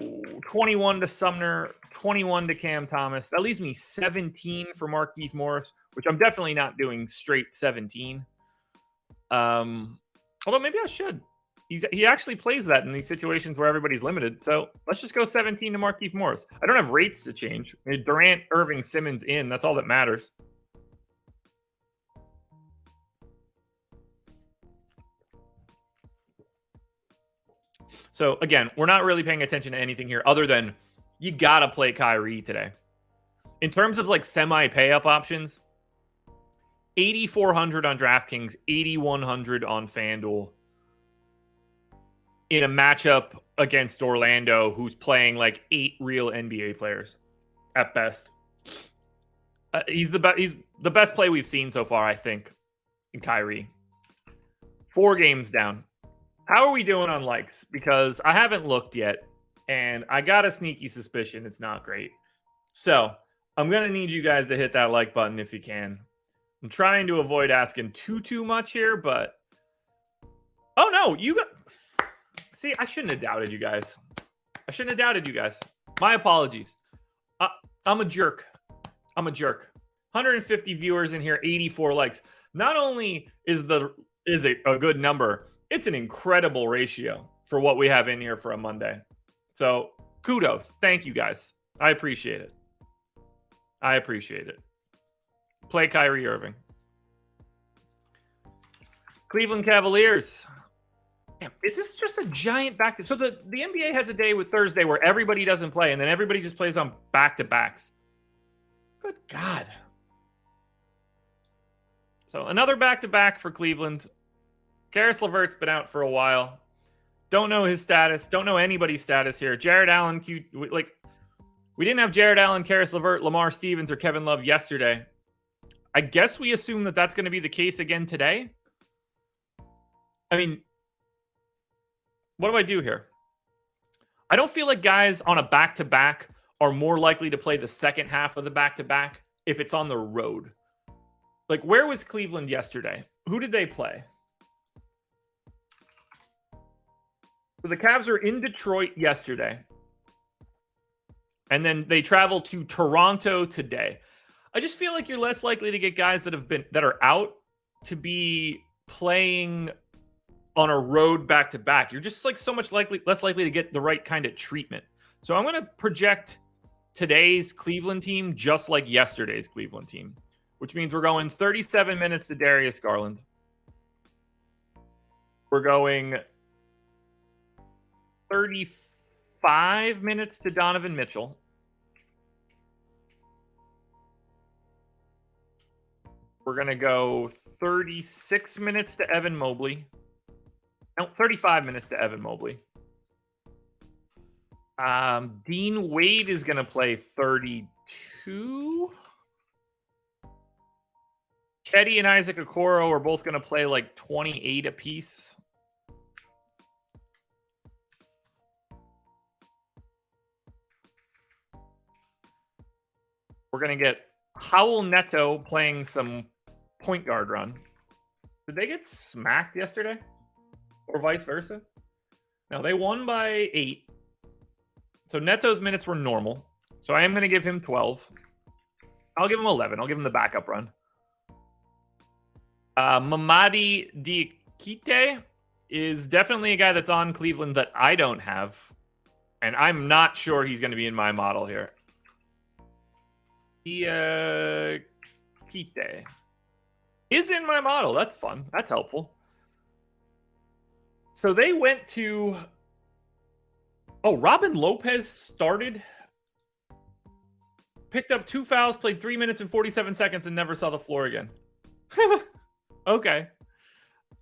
21 to Sumner, 21 to Cam Thomas. That leaves me 17 for Markieff Morris, which I'm definitely not doing straight 17. Although maybe I should. He actually plays that in these situations where everybody's limited. So let's just go 17 to Markieff Morris. I don't have rates to change. I mean, Durant, Irving, Simmons in. That's all that matters. So again, we're not really paying attention to anything here other than you got to play Kyrie today. In terms of like semi-pay-up options, 8,400 on DraftKings, 8,100 on FanDuel in a matchup against Orlando, who's playing like 8 real NBA players at best. He's the best play we've seen so far, I think, in Kyrie. 4 games down. How are we doing on likes? Because I haven't looked yet, and I got a sneaky suspicion it's not great. So I'm going to need you guys to hit that like button if you can. I'm trying to avoid asking too much here, but... Oh, no, you got... See, I shouldn't have doubted you guys. My apologies. I'm a jerk. 150 viewers in here, 84 likes. Not only is it a good number, it's an incredible ratio for what we have in here for a Monday. So kudos. Thank you, guys. I appreciate it. Play Kyrie Irving. Cleveland Cavaliers. Damn, is this just a giant back? So the NBA has a day with Thursday where everybody doesn't play, and then everybody just plays on back-to-backs. Good God. So another back-to-back for Cleveland. Karis LeVert's been out for a while. Don't know his status. Don't know anybody's status here. Jared Allen, we didn't have Jared Allen, Karis LeVert, Lamar Stevens, or Kevin Love yesterday. I guess we assume that that's going to be the case again today. I mean, what do I do here? I don't feel like guys on a back-to-back are more likely to play the second half of the back-to-back if it's on the road. Like, where was Cleveland yesterday? Who did they play? So the Cavs are in Detroit yesterday. And then they travel to Toronto today. I just feel like you're less likely to get guys that are out to be playing on a road back-to-back. You're just like so much less likely to get the right kind of treatment. So I'm going to project today's Cleveland team just like yesterday's Cleveland team, which means we're going 37 minutes to Darius Garland. We're going 35 minutes to Donovan Mitchell. We're going to go 36 minutes to Evan Mobley. No, 35 minutes to Evan Mobley. Dean Wade is going to play 32. Chetty and Isaac Okoro are both going to play like 28 apiece. We're going to get Howell Neto playing some point guard run. Did they get smacked yesterday? Or vice versa? No, they won by 8. So Neto's minutes were normal. So I am going to give him 12. I'll give him 11. I'll give him the backup run. Mamadi Diakite is definitely a guy that's on Cleveland that I don't have. And I'm not sure he's going to be in my model here. Diakite is in my model. That's fun. That's helpful. So they went to... Oh, Robin Lopez started. Picked up 2 fouls, played 3 minutes and 47 seconds, and never saw the floor again. Okay.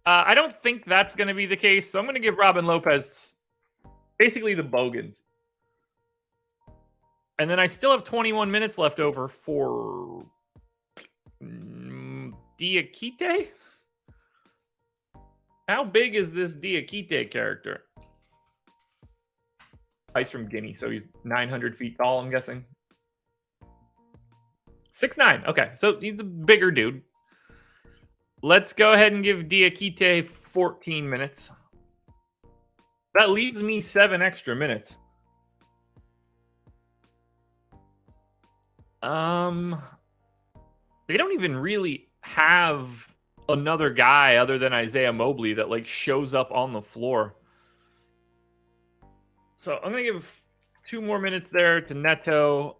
I don't think that's going to be the case, so I'm going to give Robin Lopez basically the Bogans. And then I still have 21 minutes left over for Diakite. How big is this Diakite character? He's from Guinea, so he's 900 feet tall, I'm guessing. 6'9". Okay, so he's a bigger dude. Let's go ahead and give Diakite 14 minutes. That leaves me 7 extra minutes. They don't even really have another guy other than Isaiah Mobley that like shows up on the floor. So I'm going to give 2 more minutes there to Neto.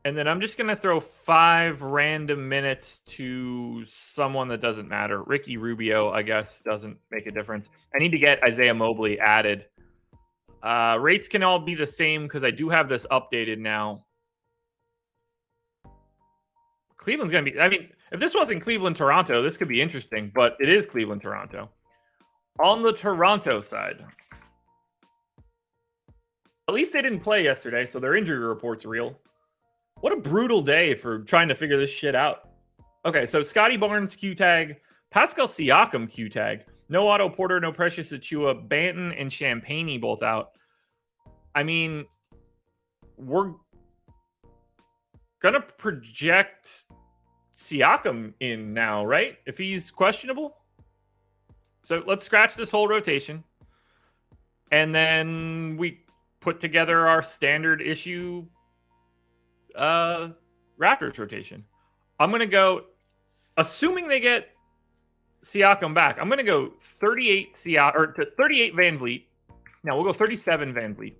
And then I'm just going to throw 5 random minutes to someone that doesn't matter. Ricky Rubio, I guess, doesn't make a difference. I need to get Isaiah Mobley added. Rates can all be the same because I do have this updated now. Cleveland's going to be... I mean, if this wasn't Cleveland-Toronto, this could be interesting. But it is Cleveland-Toronto. On the Toronto side... At least they didn't play yesterday, so their injury report's real. What a brutal day for trying to figure this shit out. Okay, so Scotty Barnes Q tag, Pascal Siakam Q tag, no Otto Porter, no Precious Achiuwa, Banton and Champagnie both out. I mean, we're gonna project Siakam in now, right? If he's questionable. So let's scratch this whole rotation. And then we put together our standard issue Raptors rotation. I'm going to go, assuming they get Siakam back, I'm going to go 38 Van Vliet. Now we'll go 37 Van Vliet.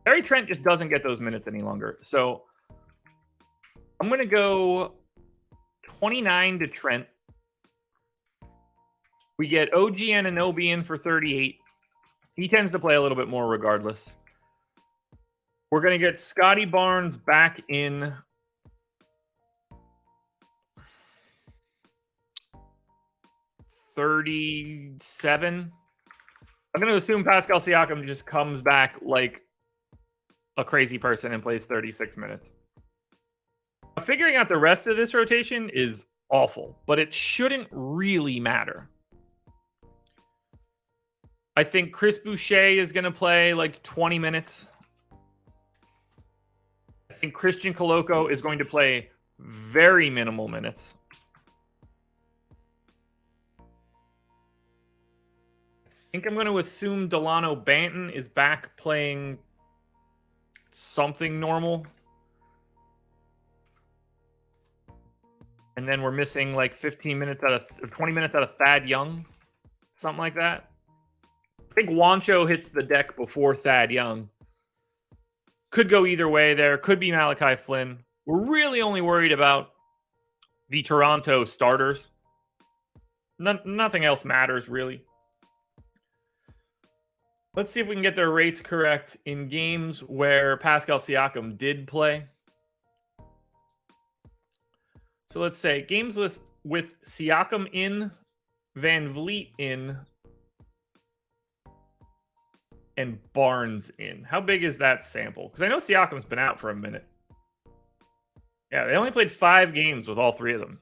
Barry Trent just doesn't get those minutes any longer. So I'm going to go 29 to Trent. We get OG Anunoby in for 38. He tends to play a little bit more regardless. We're going to get Scotty Barnes back in. $37. I'm going to assume Pascal Siakam just comes back like a crazy person and plays 36 minutes. Figuring out the rest of this rotation is awful, but it shouldn't really matter. I think Chris Boucher is going to play like 20 minutes. I think Christian Koloko is going to play very minimal minutes. I think I'm going to assume Delano Banton is back playing something normal. And then we're missing like 15 minutes out of 20 minutes out of Thad Young. Something like that. I think Juancho hits the deck before Thad Young. Could go either way there. Could be Malachi Flynn. We're really only worried about the Toronto starters. Nothing else matters, really. Let's see if we can get their rates correct in games where Pascal Siakam did play. So let's say games with Siakam in, Van Vliet in, and Barnes in. How big is that sample? Because I know Siakam's been out for a minute. Yeah, they only played 5 games with all 3 of them.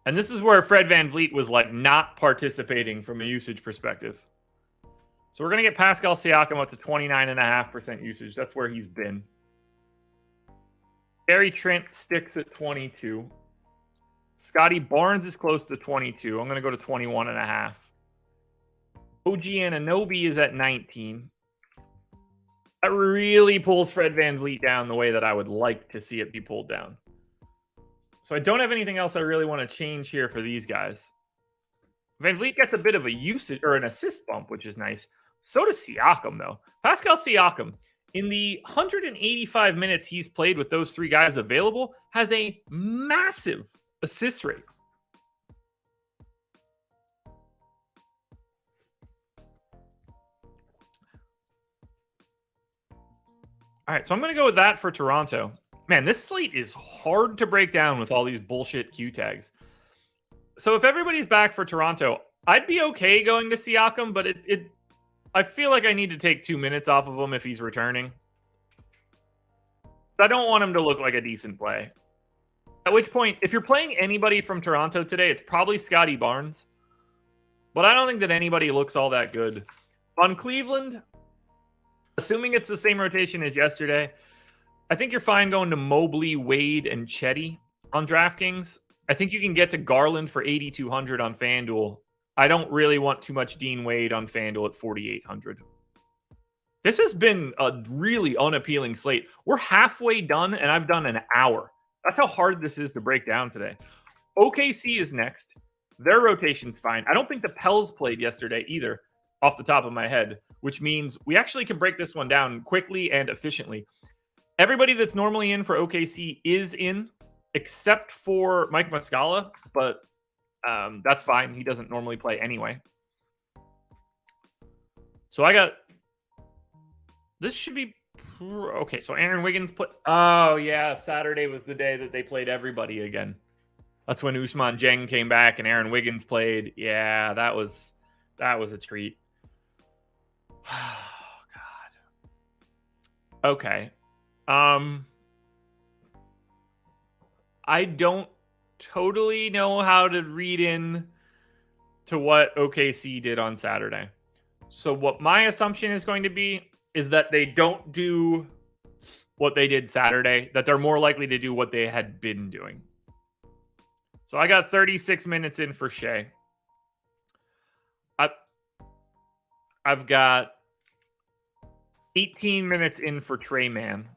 And this is where Fred Van Vliet was like not participating from a usage perspective. So we're going to get Pascal Siakam up to 29.5% usage. That's where he's been. Gary Trent sticks at 22. Scotty Barnes is close to 22. I'm going to go to 21.5. OG Anunoby is at 19. That really pulls Fred Van Vliet down the way that I would like to see it be pulled down. So I don't have anything else I really want to change here for these guys. Van Vliet gets a bit of a usage or an assist bump, which is nice. So does Siakam, though. Pascal Siakam, in the 185 minutes he's played with those 3 guys available, has a massive assist rate. All right, so I'm going to go with that for Toronto. Man, this slate is hard to break down with all these bullshit Q tags. So if everybody's back for Toronto, I'd be okay going to Siakam, but I feel like I need to take 2 minutes off of him if he's returning. I don't want him to look like a decent play. At which point, if you're playing anybody from Toronto today, it's probably Scotty Barnes. But I don't think that anybody looks all that good. On Cleveland, assuming it's the same rotation as yesterday, I think you're fine going to Mobley, Wade, and Chetty. on DraftKings. I think you can get to Garland for 8,200 on FanDuel. I don't really want too much Dean Wade on FanDuel at 4,800. This has been a really unappealing slate. We're halfway done, and I've done an hour. That's how hard this is to break down today. OKC is next. Their rotation's fine. I don't think the Pels played yesterday either, off the top of my head, which means we actually can break this one down quickly and efficiently. Everybody that's normally in for OKC is in, except for Mike Muscala, but that's fine. He doesn't normally play anyway. So I got... This should be... Okay, so Aaron Wiggins put... Oh, yeah, Saturday was the day that they played everybody again. That's when Ousmane Dieng came back and Aaron Wiggins played. Yeah, that was a treat. Oh, God. Okay. I don't totally know how to read in to what OKC did on Saturday. So what my assumption is going to be is that they don't do what they did Saturday, that they're more likely to do what they had been doing. So I got 36 minutes in for Shea. I've got 18 minutes in for Trey Mann.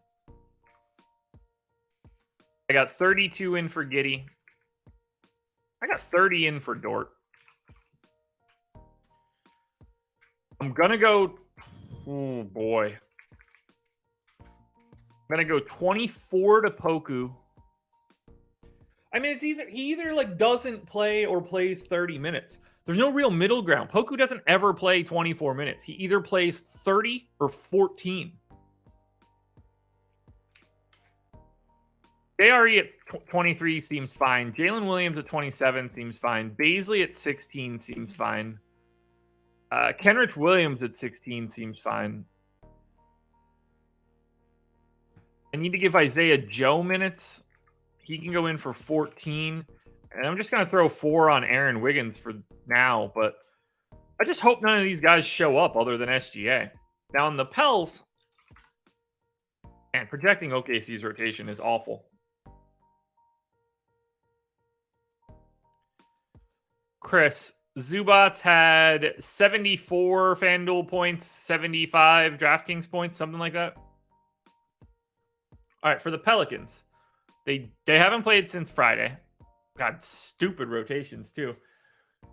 I got 32 in for Giddey. I got 30 in for Dort. I'm going to go... Oh, boy. I'm going to go 24 to Poku. I mean, it's either he like doesn't play or plays 30 minutes. There's no real middle ground. Poku doesn't ever play 24 minutes. He either plays 30 or 14. JRE at 23 seems fine. Jalen Williams at 27 seems fine. Baisley at 16 seems fine. Kenrich Williams at 16 seems fine. I need to give Isaiah Joe minutes. He can go in for 14. And I'm just going to throw 4 on Aaron Wiggins for now. But I just hope none of these guys show up other than SGA. Now, in the Pels, and projecting OKC's rotation is awful. Chris, Zubats had 74 FanDuel points, 75 DraftKings points, something like that. All right, for the Pelicans, they haven't played since Friday. God, stupid rotations too.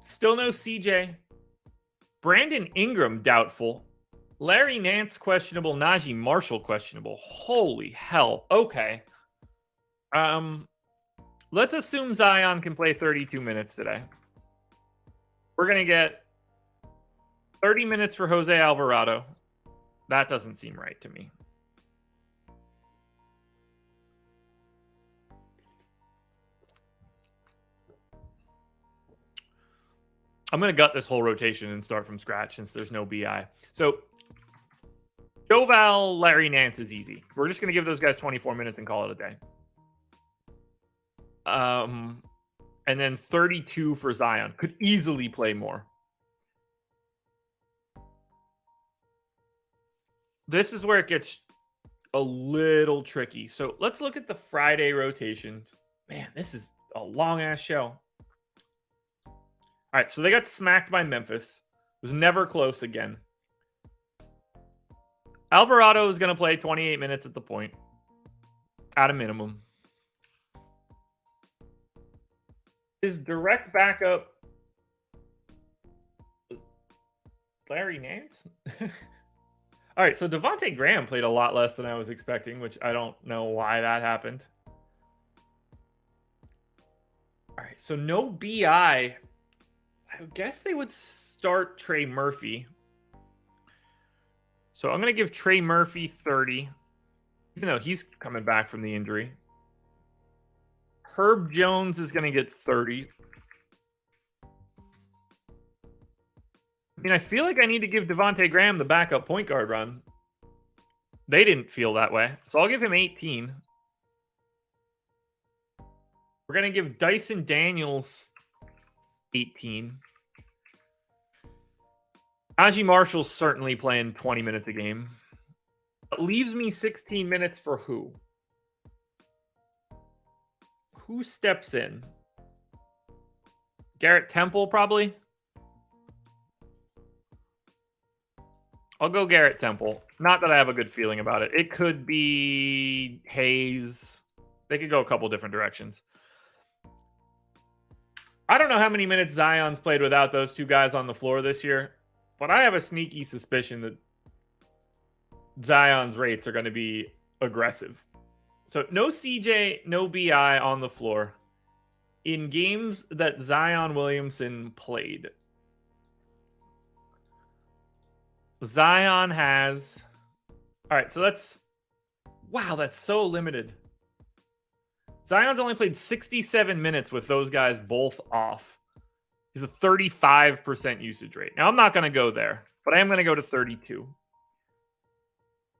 Still no CJ. Brandon Ingram doubtful. Larry Nance questionable. Najee Marshall questionable. Holy hell. Okay. Let's assume Zion can play 32 minutes today. We're going to get 30 minutes for Jose Alvarado. That doesn't seem right to me. I'm going to gut this whole rotation and start from scratch since there's no BI. So, Joval, Larry Nance is easy. We're just going to give those guys 24 minutes and call it a day. And then 32 for Zion. Could easily play more. This is where it gets a little tricky. So let's look at the Friday rotations. Man, this is a long-ass show. All right, so they got smacked by Memphis. It was never close again. Alvarado is going to play 28 minutes at the point. At a minimum. His direct backup... Larry Nance? All right, so Devontae Graham played a lot less than I was expecting, which I don't know why that happened. All right, so no BI. I guess they would start Trey Murphy. So I'm going to give Trey Murphy 30, even though he's coming back from the injury. Herb Jones is going to get 30. I mean, I feel like I need to give Devontae Graham the backup point guard run. They didn't feel that way. So I'll give him 18. We're going to give Dyson Daniels 18. Najee Marshall's certainly playing 20 minutes a game. That leaves me 16 minutes for who? Who steps in? Garrett Temple, probably. I'll go Garrett Temple. Not that I have a good feeling about it. It could be Hayes. They could go a couple different directions. I don't know how many minutes Zion's played without those two guys on the floor this year, but I have a sneaky suspicion that Zion's rates are going to be aggressive. So no CJ, no BI on the floor in games that Zion Williamson played. Zion has... All right, so that's... Wow, that's so limited. Zion's only played 67 minutes with those guys both off. He's a 35% usage rate. Now, I'm not going to go there, but I am going to go to 32.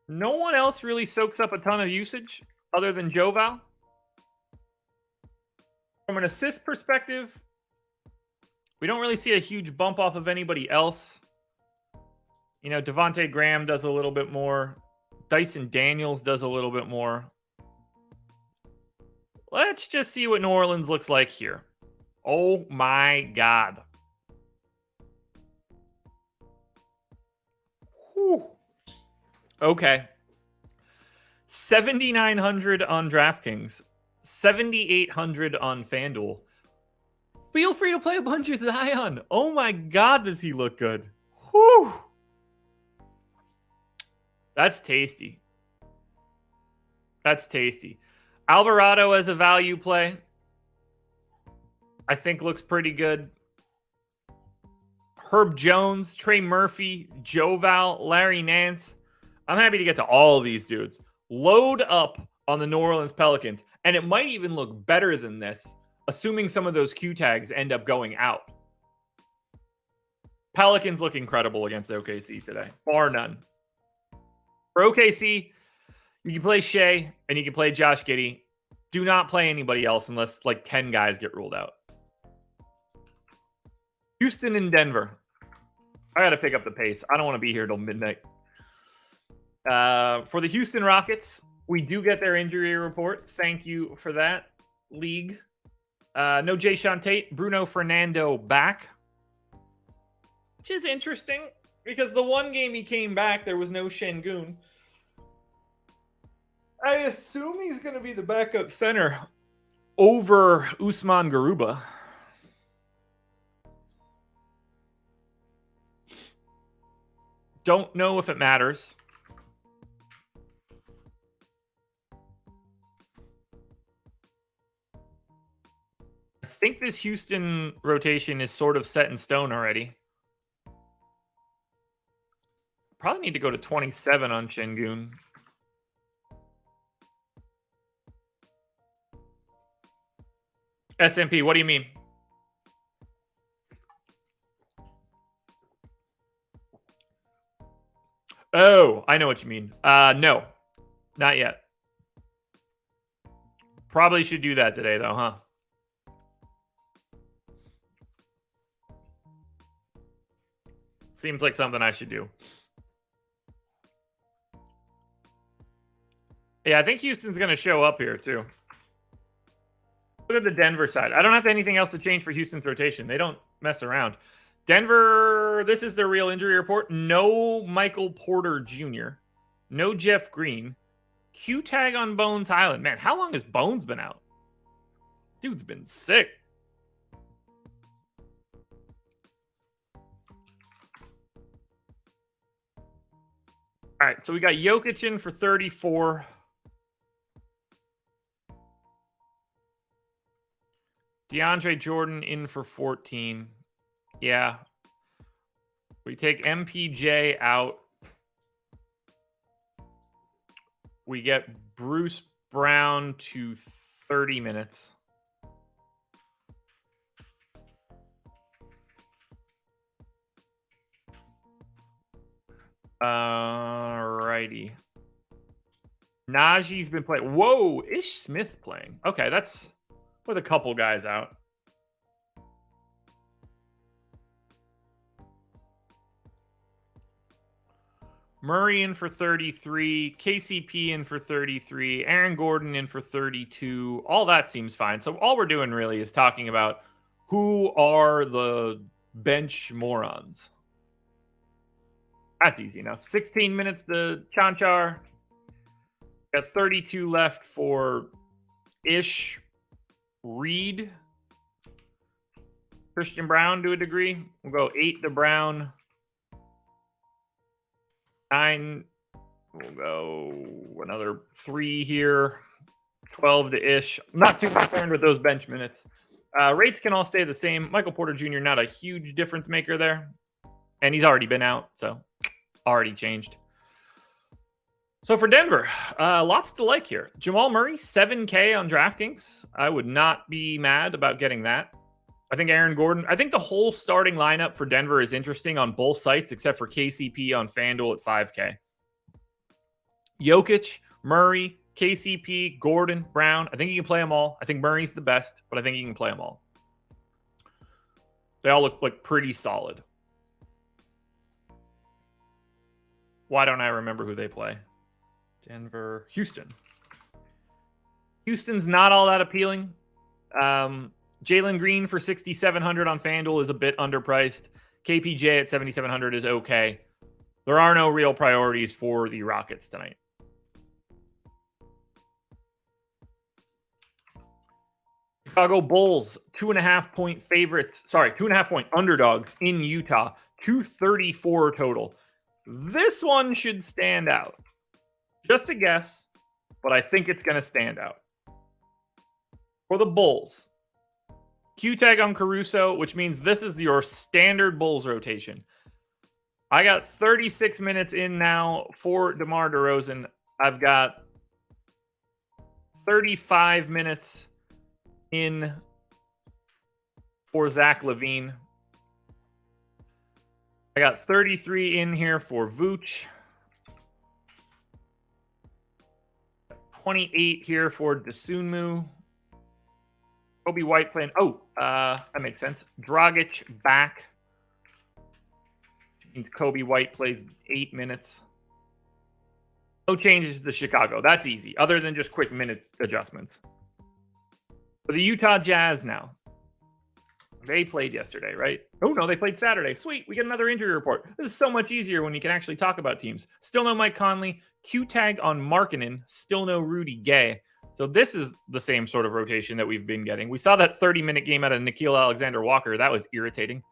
No one else really soaks up a ton of usage other than Joval. From an assist perspective, we don't really see a huge bump off of anybody else. You know, Devontae Graham does a little bit more. Dyson Daniels does a little bit more. Let's just see what New Orleans looks like here. Oh my God. Whew. Okay. 7,900 on DraftKings. 7,800 on FanDuel. Feel free to play a bunch of Zion. Oh my God, does he look good. Whew. That's tasty. That's tasty. Alvarado as a value play, I think looks pretty good. Herb Jones, Trey Murphy, Joval, Larry Nance. I'm happy to get to all of these dudes. Load up on the New Orleans Pelicans, and it might even look better than this, assuming some of those Q tags end up going out. Pelicans look incredible against OKC today, bar none. For OKC, you can play Shea and you can play Josh Giddey. Do not play anybody else unless like 10 guys get ruled out. Houston and Denver. I got to pick up the pace. I don't want to be here till midnight. For the Houston Rockets, we do get their injury report. Thank you for that, league. No Jayshawn Tate. Bruno Fernando back. Which is interesting because the one game he came back, there was no Şengün. I assume he's going to be the backup center over Usman Garuba. Don't know if it matters. I think this Houston rotation is sort of set in stone already. Probably need to go to 27 on Şengün. SMP, what do you mean? Oh, I know what you mean. No, not yet. Probably should do that today, though, huh? Seems like something I should do. Yeah, I think Houston's going to show up here, too. Look at the Denver side. I don't have anything else to change for Houston's rotation. They don't mess around. Denver, this is their real injury report. No Michael Porter Jr. No Jeff Green. Q tag on Bones Highland. Man, how long has Bones been out? Dude's been sick. All right, so we got Jokic in for 34. DeAndre Jordan in for 14. Yeah. We take MPJ out. We get Bruce Brown to 30 minutes. Alrighty. Najee's been playing. Whoa, Ish Smith playing. Okay, that's with a couple guys out. Murray in for 33, KCP in for 33, Aaron Gordon in for 32. All that seems fine. So all we're doing really is talking about who are the bench morons. That's easy enough. 16 minutes to Chanchar. Got 32 left for Ish, Reed, Christian Brown to a degree. We'll go 8 to Brown. 9. We'll go another 3 here. 12 to Ish. I'm not too concerned with those bench minutes. Rates can all stay the same. Michael Porter Jr. not a huge difference maker there. And he's already been out, so already changed. So for Denver, lots to like here. Jamal Murray, 7K on DraftKings. I would not be mad about getting that. I think Aaron Gordon. I think the whole starting lineup for Denver is interesting on both sites, except for KCP on FanDuel at 5K. Jokic, Murray, KCP, Gordon, Brown. I think you can play them all. I think Murray's the best, but I think you can play them all. They all look like pretty solid. Why don't I remember who they play? Denver, Houston. Houston's not all that appealing. Jalen Green for 6,700 on FanDuel is a bit underpriced. KPJ at 7,700 is okay. There are no real priorities for the Rockets tonight. Chicago Bulls, 2.5 point favorites. 2.5 point underdogs in Utah. 234 total. This one should stand out. Just a guess, but I think it's going to stand out. For the Bulls, Q-tag on Caruso, which means this is your standard Bulls rotation. I got 36 minutes in now for DeMar DeRozan. I've got 35 minutes in for Zach LaVine. I got 33 in here for Vooch. 28 here for Dosunmu. Kobe White playing. That makes sense. Dragic back. Means Kobe White plays 8 minutes. No changes to Chicago. That's easy, other than just quick minute adjustments. For the Utah Jazz now. They played yesterday, right? Oh, no, they played Saturday. Sweet. We get another injury report. This is so much easier when you can actually talk about teams. Still no Mike Conley. Q-tag on Markkanen. Still no Rudy Gay. So this is the same sort of rotation that we've been getting. We saw that 30-minute game out of Nickeil Alexander-Walker. That was irritating.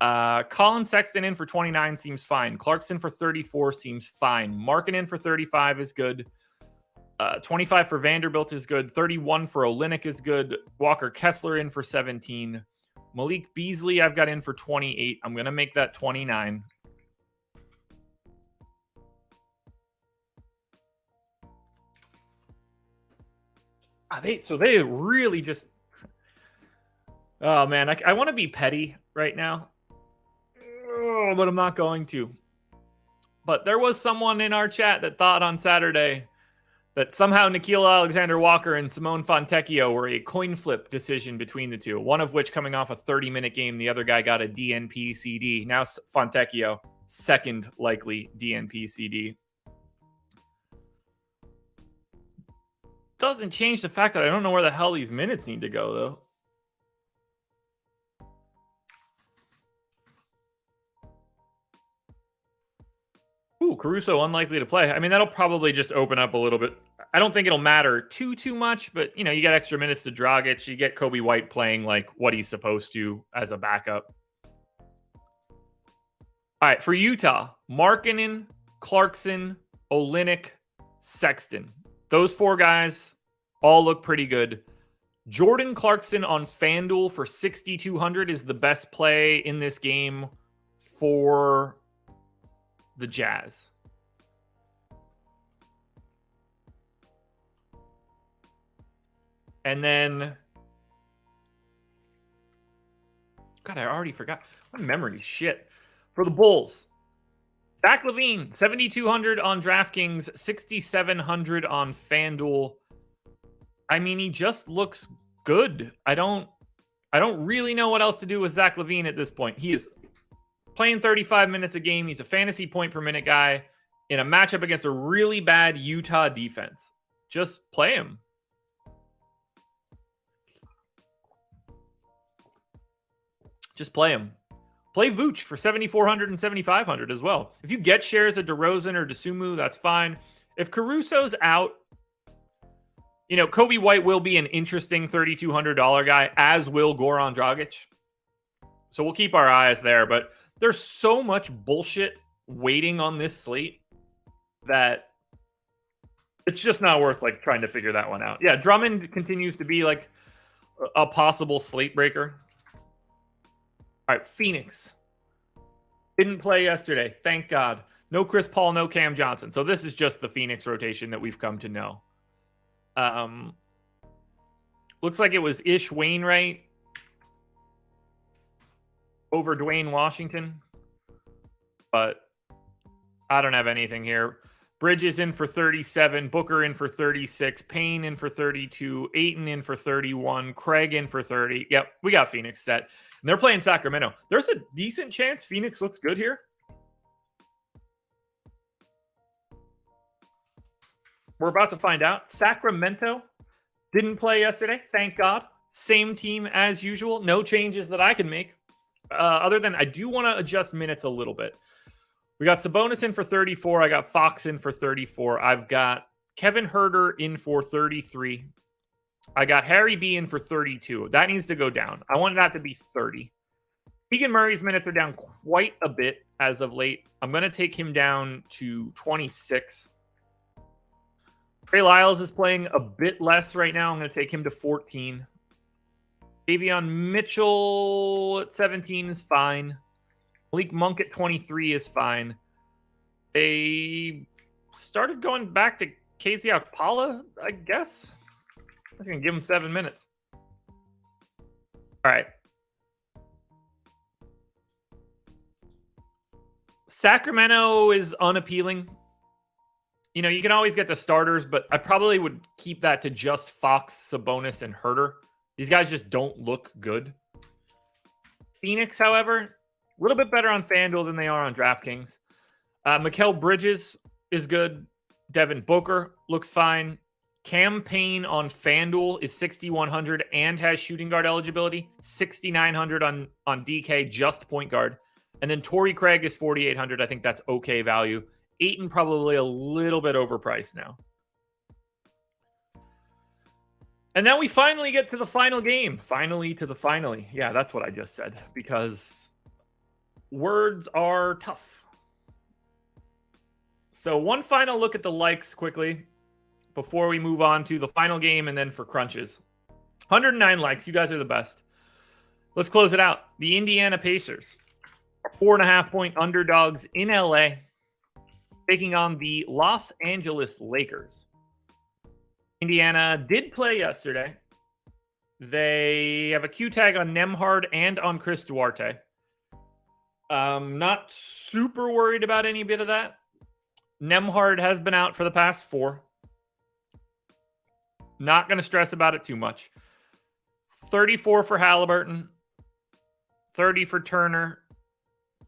Colin Sexton in for 29 seems fine. Clarkson for 34 seems fine. Markkanen for 35 is good. 25 for Vanderbilt is good. 31 for Olynyk is good. Walker Kessler in for 17. Malik Beasley I've got in for 28. I'm going to make that 29. They really just... Oh, man. I want to be petty right now. Oh, but I'm not going to. But there was someone in our chat that thought on Saturday that somehow Nickeil Alexander-Walker and Simone Fontecchio were a coin flip decision between the two, one of which coming off a 30-minute game. The other guy got a DNP CD. Now Fontecchio, second likely DNP CD. Doesn't change the fact that I don't know where the hell these minutes need to go, though. Ooh, Caruso unlikely to play. I mean, that'll probably just open up a little bit. I don't think it'll matter too much, but, you know, you get extra minutes to Dragic. You get Kobe White playing like what he's supposed to as a backup. All right, for Utah, Markkanen, Clarkson, Olynyk, Sexton. Those 4 guys all look pretty good. Jordan Clarkson on FanDuel for 6,200 is the best play in this game for the Jazz. And then, God, I already forgot. My memory shit. For the Bulls, Zach LaVine, 7,200 on DraftKings, 6,700 on FanDuel. I mean, he just looks good. I don't really know what else to do with Zach LaVine at this point. He is playing 35 minutes a game. He's a fantasy point per minute guy. in a matchup against a really bad Utah defense. Just play him. Just play him. Play Vooch for 7,400 and 7,500 as well. If you get shares of DeRozan or DeSumo, that's fine. If Caruso's out, you know, Kobe White will be an interesting $3,200 guy, as will Goran Dragic. So we'll keep our eyes there. But there's so much bullshit waiting on this slate that it's just not worth like trying to figure that one out. Yeah, Drummond continues to be like a possible slate breaker. All right, Phoenix. Didn't play yesterday. Thank God. No Chris Paul, no Cam Johnson. So this is just the Phoenix rotation that we've come to know. Looks like it was Ish Wainwright over Dwayne Washington. But I don't have anything here. Bridges in for 37. Booker in for 36. Payne in for 32. Ayton in for 31. Craig in for 30. Yep, we got Phoenix set. And they're playing Sacramento. There's a decent chance Phoenix looks good here. We're about to find out. Sacramento didn't play yesterday. Thank God. Same team as usual. No changes that I can make. Other than I do want to adjust minutes a little bit. We got Sabonis in for 34. I got Fox in for 34. I've got Kevin Huerter in for 33. I got Harry B in for 32. That needs to go down. I want that to be 30. Keegan Murray's minutes are down quite a bit as of late. I'm going to take him down to 26. Trey Lyles is playing a bit less right now. I'm going to take him to 14. Davion Mitchell at 17 is fine. Malik Monk at 23 is fine. They started going back to Casey Okpala, I guess. I'm going to give him 7 minutes. All right. Sacramento is unappealing. You know, you can always get the starters, but I probably would keep that to just Fox, Sabonis, and Huerter. These guys just don't look good. Phoenix, however, a little bit better on FanDuel than they are on DraftKings. Mikal Bridges is good. Devin Booker looks fine. Cam Payne on FanDuel is 6,100 and has shooting guard eligibility. 6,900 on DK, just point guard. And then Torrey Craig is 4,800. I think that's okay value. Ayton probably a little bit overpriced now. And then we finally get to the final game. Finally to the finally. Yeah, that's what I just said. Because words are tough. So one final look at the likes quickly before we move on to the final game and then for crunches. 109 likes. You guys are the best. Let's close it out. The Indiana Pacers are 4.5-point underdogs in LA, taking on the Los Angeles Lakers. Indiana did play yesterday. They have a Q tag on Nembhard and on Chris Duarte. Not super worried about any bit of that. Nembhard has been out for the past 4. Not going to stress about it too much. 34 for Halliburton. 30 for Turner.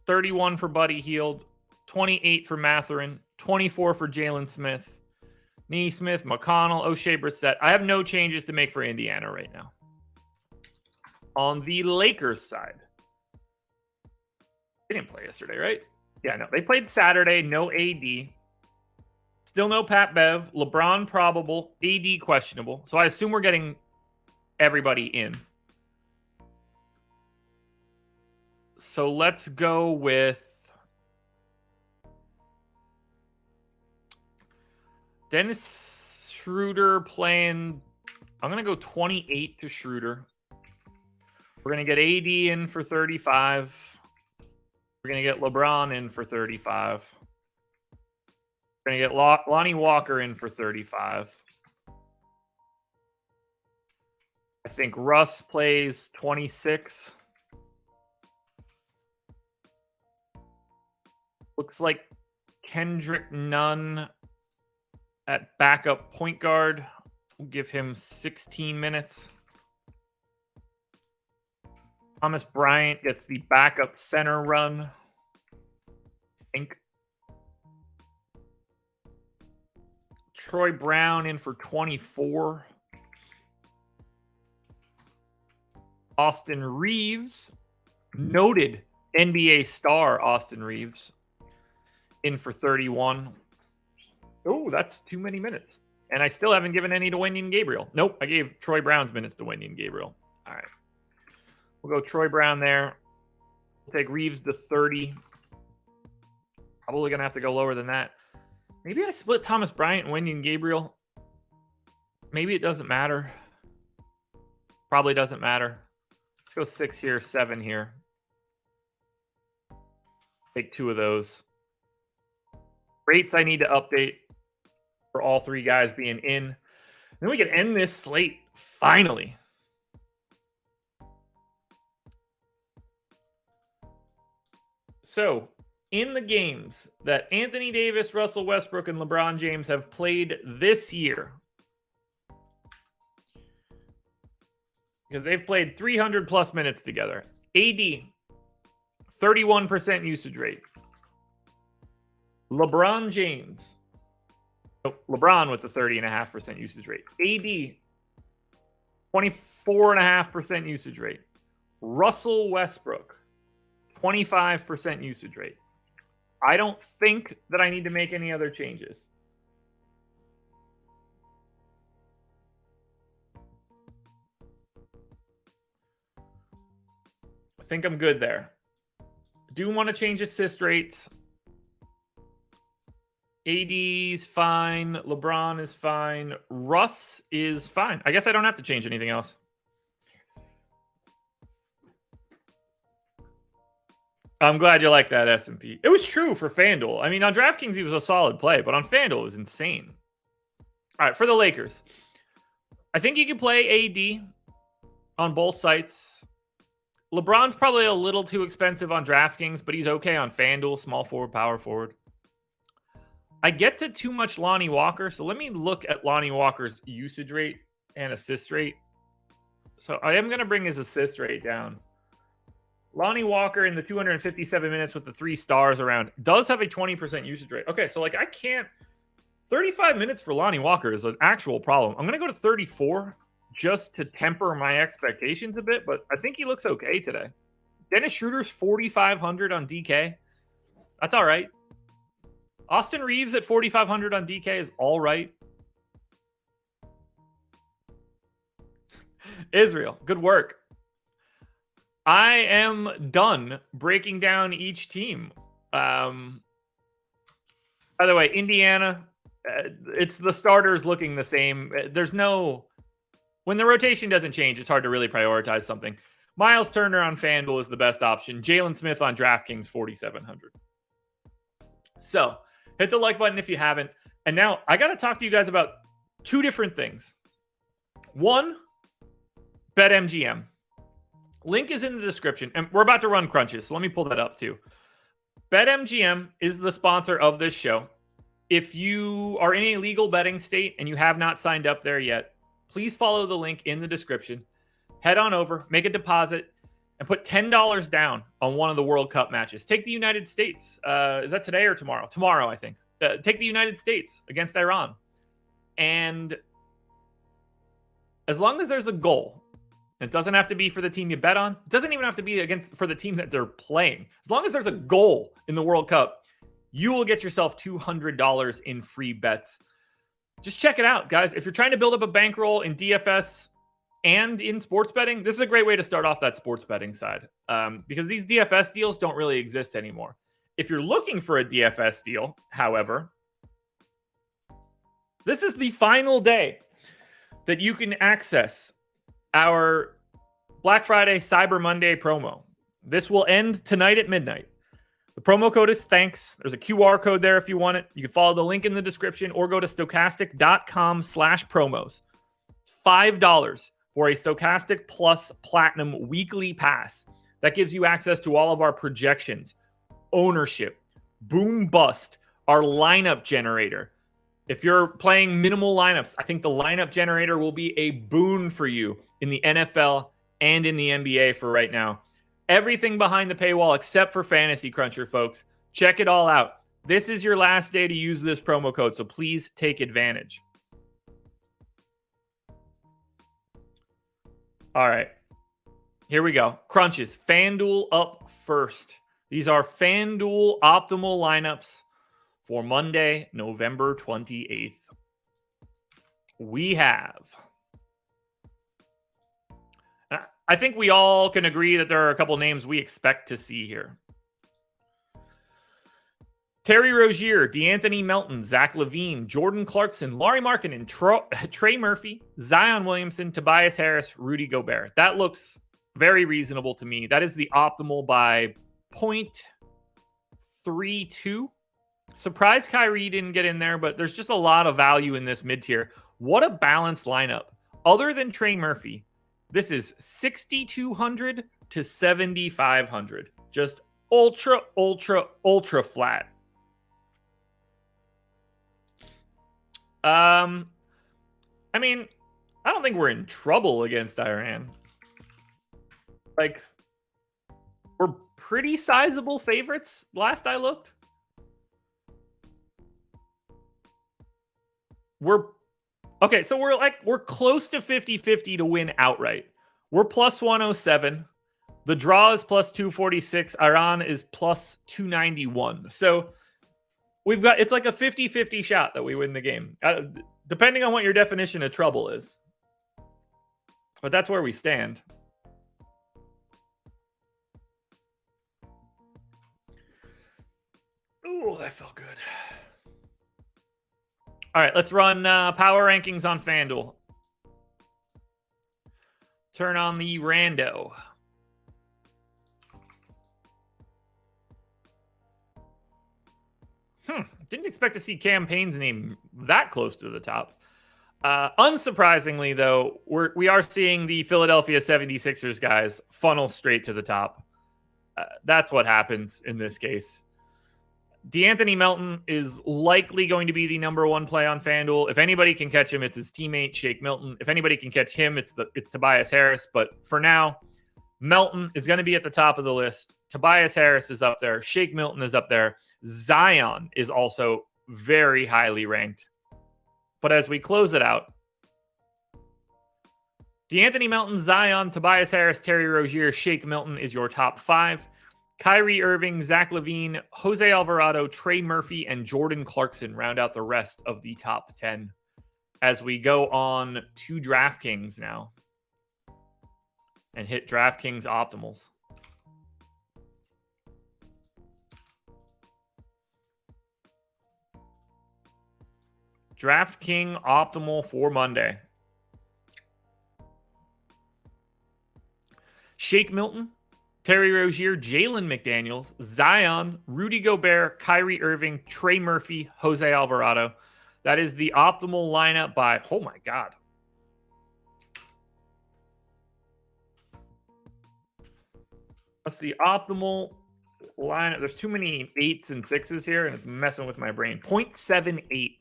31 for Buddy Hield. 28 for Mathurin. 24 for Jalen Smith. Neesmith, McConnell, O'Shea Brissett. I have no changes to make for Indiana right now. On the Lakers side, they didn't play yesterday, right? Yeah, no. They played Saturday, no AD. Still no Pat Bev. LeBron probable. AD questionable. So I assume we're getting everybody in. So let's go with Dennis Schroeder playing. I'm going to go 28 to Schroeder. We're going to get AD in for 35. We're going to get LeBron in for 35. We're going to get Lonnie Walker in for 35. I think Russ plays 26. Looks like Kendrick Nunn at backup point guard. We'll give him 16 minutes. Thomas Bryant gets the backup center run. I think. Troy Brown in for 24. Austin Reeves, noted NBA star Austin Reeves, in for 31. Oh, that's too many minutes. And I still haven't given any to Wenyen Gabriel. Nope, I gave Troy Brown's minutes to Wenyen Gabriel. All right. We'll go Troy Brown there. We'll take Reeves to 30. Probably going to have to go lower than that. Maybe I split Thomas Bryant and Wenyen Gabriel. Maybe it doesn't matter. Probably doesn't matter. Let's go 6 here, 7 here. Take 2 of those. Rates I need to update for all 3 guys being in. Then we can end this slate finally. So, in the games that Anthony Davis, Russell Westbrook, and LeBron James have played this year, because they've played 300 plus minutes together. AD, 31% usage rate. LeBron James, LeBron with the 30.5% usage rate. AD, 24.5% usage rate. Russell Westbrook, 25% usage rate. I don't think that I need to make any other changes. I think I'm good there. Do want to change assist rates. AD's fine. LeBron is fine. Russ is fine. I guess I don't have to change anything else. I'm glad you like that S&P. It was true for FanDuel. I mean, on DraftKings, he was a solid play, but on FanDuel, it was insane. All right, for the Lakers. I think you can play AD on both sites. LeBron's probably a little too expensive on DraftKings, but he's okay on FanDuel, small forward, power forward. I get to too much Lonnie Walker, so let me look at Lonnie Walker's usage rate and assist rate. So I am going to bring his assist rate down. Lonnie Walker in the 257 minutes with the 3 stars around does have a 20% usage rate. Okay, so like I can't... 35 minutes for Lonnie Walker is an actual problem. I'm going to go to 34 just to temper my expectations a bit, but I think he looks okay today. Dennis Schroeder's 4,500 on DK. That's all right. Austin Reeves at 4,500 on DK is all right. Israel, good work. I am done breaking down each team. By the way, Indiana, it's the starters looking the same. There's no... When the rotation doesn't change, it's hard to really prioritize something. Miles Turner on FanDuel is the best option. Jalen Smith on DraftKings, 4,700. So, hit the like button if you haven't. And now, I got to talk to you guys about 2 different things. One, BetMGM. Link is in the description, and we're about to run crunches, so let me pull that up too. BetMGM is the sponsor of this show. If you are in a legal betting state and you have not signed up there yet, please follow the link in the description. Head on over, make a deposit, and put $10 down on one of the World Cup matches. Take the United States. Is that today or tomorrow? Tomorrow, I think. Take the United States against Iran. And as long as there's a goal, it doesn't have to be for the team you bet on. It doesn't even have to be for the team that they're playing. As long as there's a goal in the World Cup, you will get yourself $200 in free bets. Just check it out, guys. If you're trying to build up a bankroll in DFS and in sports betting, this is a great way to start off that sports betting side because these DFS deals don't really exist anymore. If you're looking for a DFS deal, however, this is the final day that you can access our Black Friday, Cyber Monday promo. This will end tonight at midnight. The promo code is THANKS. There's a QR code there if you want it. You can follow the link in the description or go to stokastic.com/promos. $5 for a Stokastic Plus Platinum weekly pass. That gives you access to all of our projections, ownership, boom bust, our lineup generator. If you're playing minimal lineups, I think the lineup generator will be a boon for you in the NFL and in the NBA for right now. Everything behind the paywall except for Fantasy Cruncher, folks. Check it all out. This is your last day to use this promo code, so please take advantage. All right. Here we go. Crunches. FanDuel up first. These are FanDuel optimal lineups for Monday, November 28th. We have... I think we all can agree that there are a couple names we expect to see here. Terry Rozier, DeAnthony Melton, Zach LaVine, Jordan Clarkson, Lauri Markkanen, Trey Murphy, Zion Williamson, Tobias Harris, Rudy Gobert. That looks very reasonable to me. That is the optimal by 0.32. Surprised Kyrie didn't get in there, but there's just a lot of value in this mid-tier. What a balanced lineup. Other than Trey Murphy, this is 6,200 to 7,500. Just ultra, ultra, ultra flat. I mean, I don't think we're in trouble against Iran. Like, we're pretty sizable favorites last I looked. Okay, so we're close to 50-50 to win outright. We're plus 107. The draw is plus 246. Iran is plus 291. So it's like a 50-50 shot that we win the game. Depending on what your definition of trouble is. But that's where we stand. Ooh, that felt good. All right, let's run power rankings on FanDuel. Turn on the rando. Didn't expect to see Cam Payne's name that close to the top. Unsurprisingly, though, we are seeing the Philadelphia 76ers guys funnel straight to the top. That's what happens in this case. DeAnthony Melton is likely going to be the number one play on FanDuel. If anybody can catch him, it's his teammate, Shake Milton. If anybody can catch him, it's Tobias Harris. But for now, Melton is going to be at the top of the list. Tobias Harris is up there. Shake Milton is up there. Zion is also very highly ranked. But as we close it out, DeAnthony Melton, Zion, Tobias Harris, Terry Rozier, Shake Milton is your top 5. Kyrie Irving, Zach LaVine, Jose Alvarado, Trey Murphy, and Jordan Clarkson round out the rest of the top 10. As we go on to DraftKings now and hit DraftKings optimals. DraftKings optimal for Monday. Shake Milton, Terry Rozier, Jalen McDaniels, Zion, Rudy Gobert, Kyrie Irving, Trey Murphy, Jose Alvarado. That is the optimal lineup by, oh my God. That's the optimal lineup. There's too many 8s and 6s here, and it's messing with my brain. 0.78.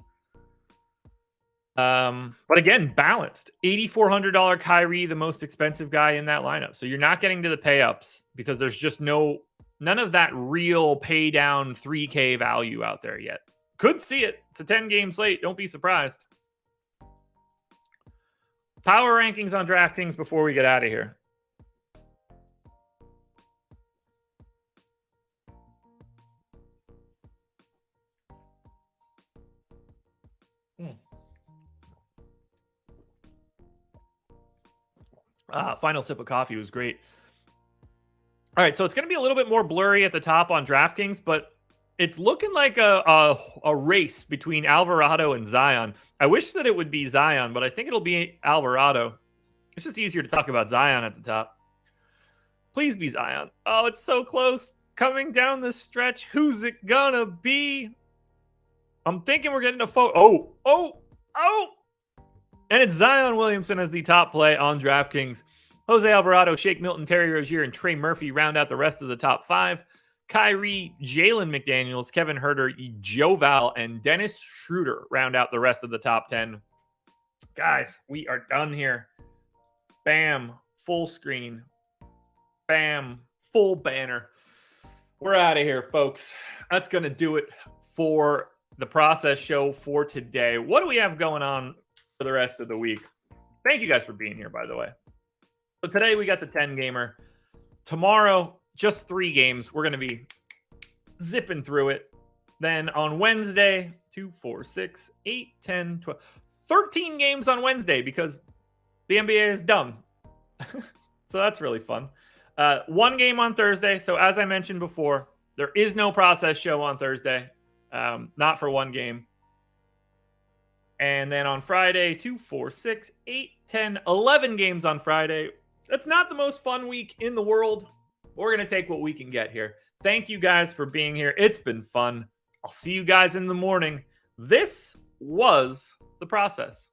But again, balanced. $8,400 Kyrie, the most expensive guy in that lineup. So you're not getting to the pay-ups because there's just none of that real pay down 3K value out there yet. Could see it. It's a 10-game slate. Don't be surprised. Power rankings on DraftKings before we get out of here. Final sip of coffee was great. All right, so it's going to be a little bit more blurry at the top on DraftKings, but it's looking like a race between Alvarado and Zion. I wish that it would be Zion, but I think it'll be Alvarado. It's just easier to talk about Zion at the top. Please be Zion. Oh, it's so close. Coming down the stretch. Who's it gonna be? I'm thinking we're getting a photo. Oh! And it's Zion Williamson as the top play on DraftKings. Jose Alvarado, Shake Milton, Terry Rozier, and Trey Murphy round out the rest of the top 5. Kyrie, Jalen McDaniels, Kevin Huerter, Joe Val, and Dennis Schroeder round out the rest of the top 10. Guys, we are done here. Bam, full screen. Bam, full banner. We're out of here, folks. That's going to do it for the process show for today. What do we have going on for the rest of the week? Thank you guys for being here, by the way. So today we got the 10-gamer. Tomorrow, just 3 games. We're going to be zipping through it. Then on Wednesday, 2, 4, 6, 8, 10, 12, 13 games on Wednesday because the NBA is dumb. So that's really fun. 1 game on Thursday. So as I mentioned before, there is no process show on Thursday. Not for 1 game. And then on Friday, 2, 4, 6, 8, 10, 11 games on Friday. That's not the most fun week in the world. We're going to take what we can get here. Thank you guys for being here. It's been fun. I'll see you guys in the morning. This was the process.